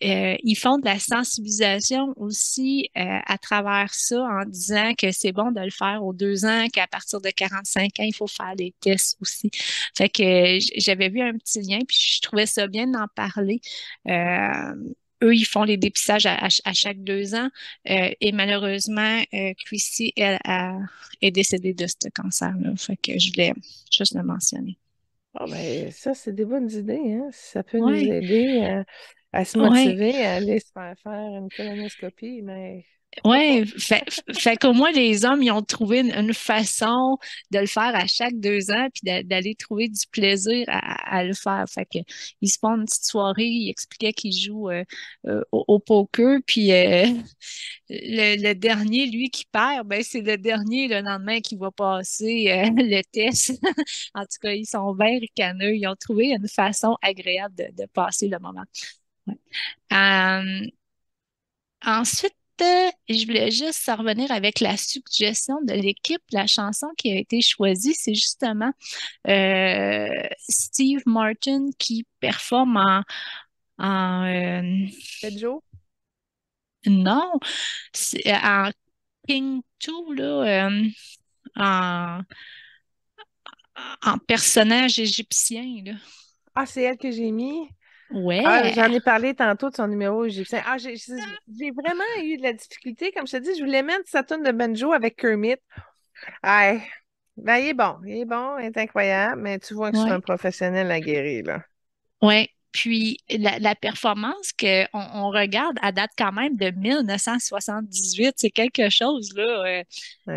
ils font de la sensibilisation aussi à travers ça en disant que c'est bon de le faire aux 2 ans, qu'à partir de 45 ans, il faut faire les tests aussi. Fait que j'avais vu un petit lien, puis je trouvais ça bien d'en parler. Euh, Eux, ils font les dépistages à chaque 2 ans. Et malheureusement, Chrissy, est décédée de ce cancer-là. Fait que je voulais juste le mentionner. Ah ben, ça, c'est des bonnes idées, hein? Ça peut nous Ouais, aider à se ouais. motiver, à aller se faire une colonoscopie, mais pourquoi pas? Ouais, fait qu'au moins les hommes, ils ont trouvé une façon de le faire à chaque 2 ans, puis d'aller trouver du plaisir à le faire. Fait que ils se font une petite soirée, ils expliquaient qu'ils jouent au poker, puis le dernier, lui qui perd, ben c'est le dernier le lendemain qui va passer le test. En tout cas, ils sont bien ricaneux, ils ont trouvé une façon agréable de passer le moment. Ouais. Euh, Ensuite, je voulais juste revenir avec la suggestion de l'équipe. La chanson qui a été choisie, c'est justement Steve Martin qui performe en Faites Joe? non, en King 2, là, en, en personnage égyptien, là. Ah, c'est elle que j'ai mis. Ah, Ouais, j'en ai parlé tantôt de son numéro égyptien. Ah, j'ai vraiment eu de la difficulté. Comme je te dis, je voulais mettre sa tune de banjo avec Kermit. Ah, ben, il est bon, il est incroyable, mais tu vois que je suis un ouais. professionnel aguerri, là. Oui, puis la performance qu'on regarde, à date quand même de 1978, c'est quelque chose, là. Ouais.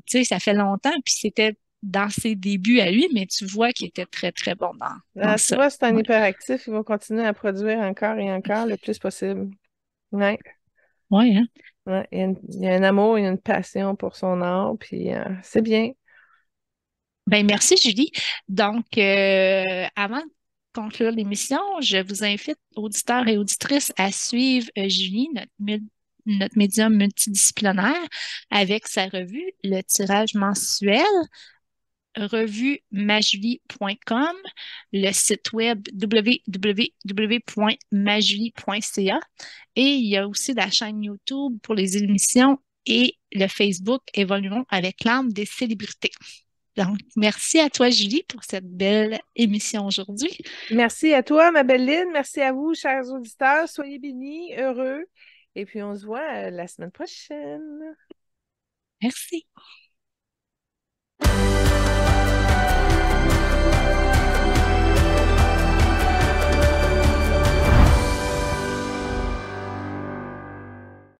Tu sais, ça fait longtemps, puis c'était dans ses débuts à lui, mais tu vois qu'il était très, très bon dans Ah, tu ça. vois, c'est un Ouais, hyperactif, il va continuer à produire encore et encore le plus possible. Ouais. ouais, hein? Ouais, il y a un amour, il y a une passion pour son art, puis c'est bien. Ben, merci, Julie. Donc, avant de conclure l'émission, je vous invite, auditeurs et auditrices, à suivre Julie, notre médium multidisciplinaire, avec sa revue, le tirage mensuel, revue-majulie.com, le site web www.majulie.ca, et il y a aussi la chaîne YouTube pour les émissions et le Facebook Évoluons avec l'âme des célébrités. Donc, merci à toi, Julie, pour cette belle émission aujourd'hui. Merci à toi, ma belle Lynn. Merci à vous, chers auditeurs. Soyez bénis, heureux. Et puis, on se voit la semaine prochaine. Merci.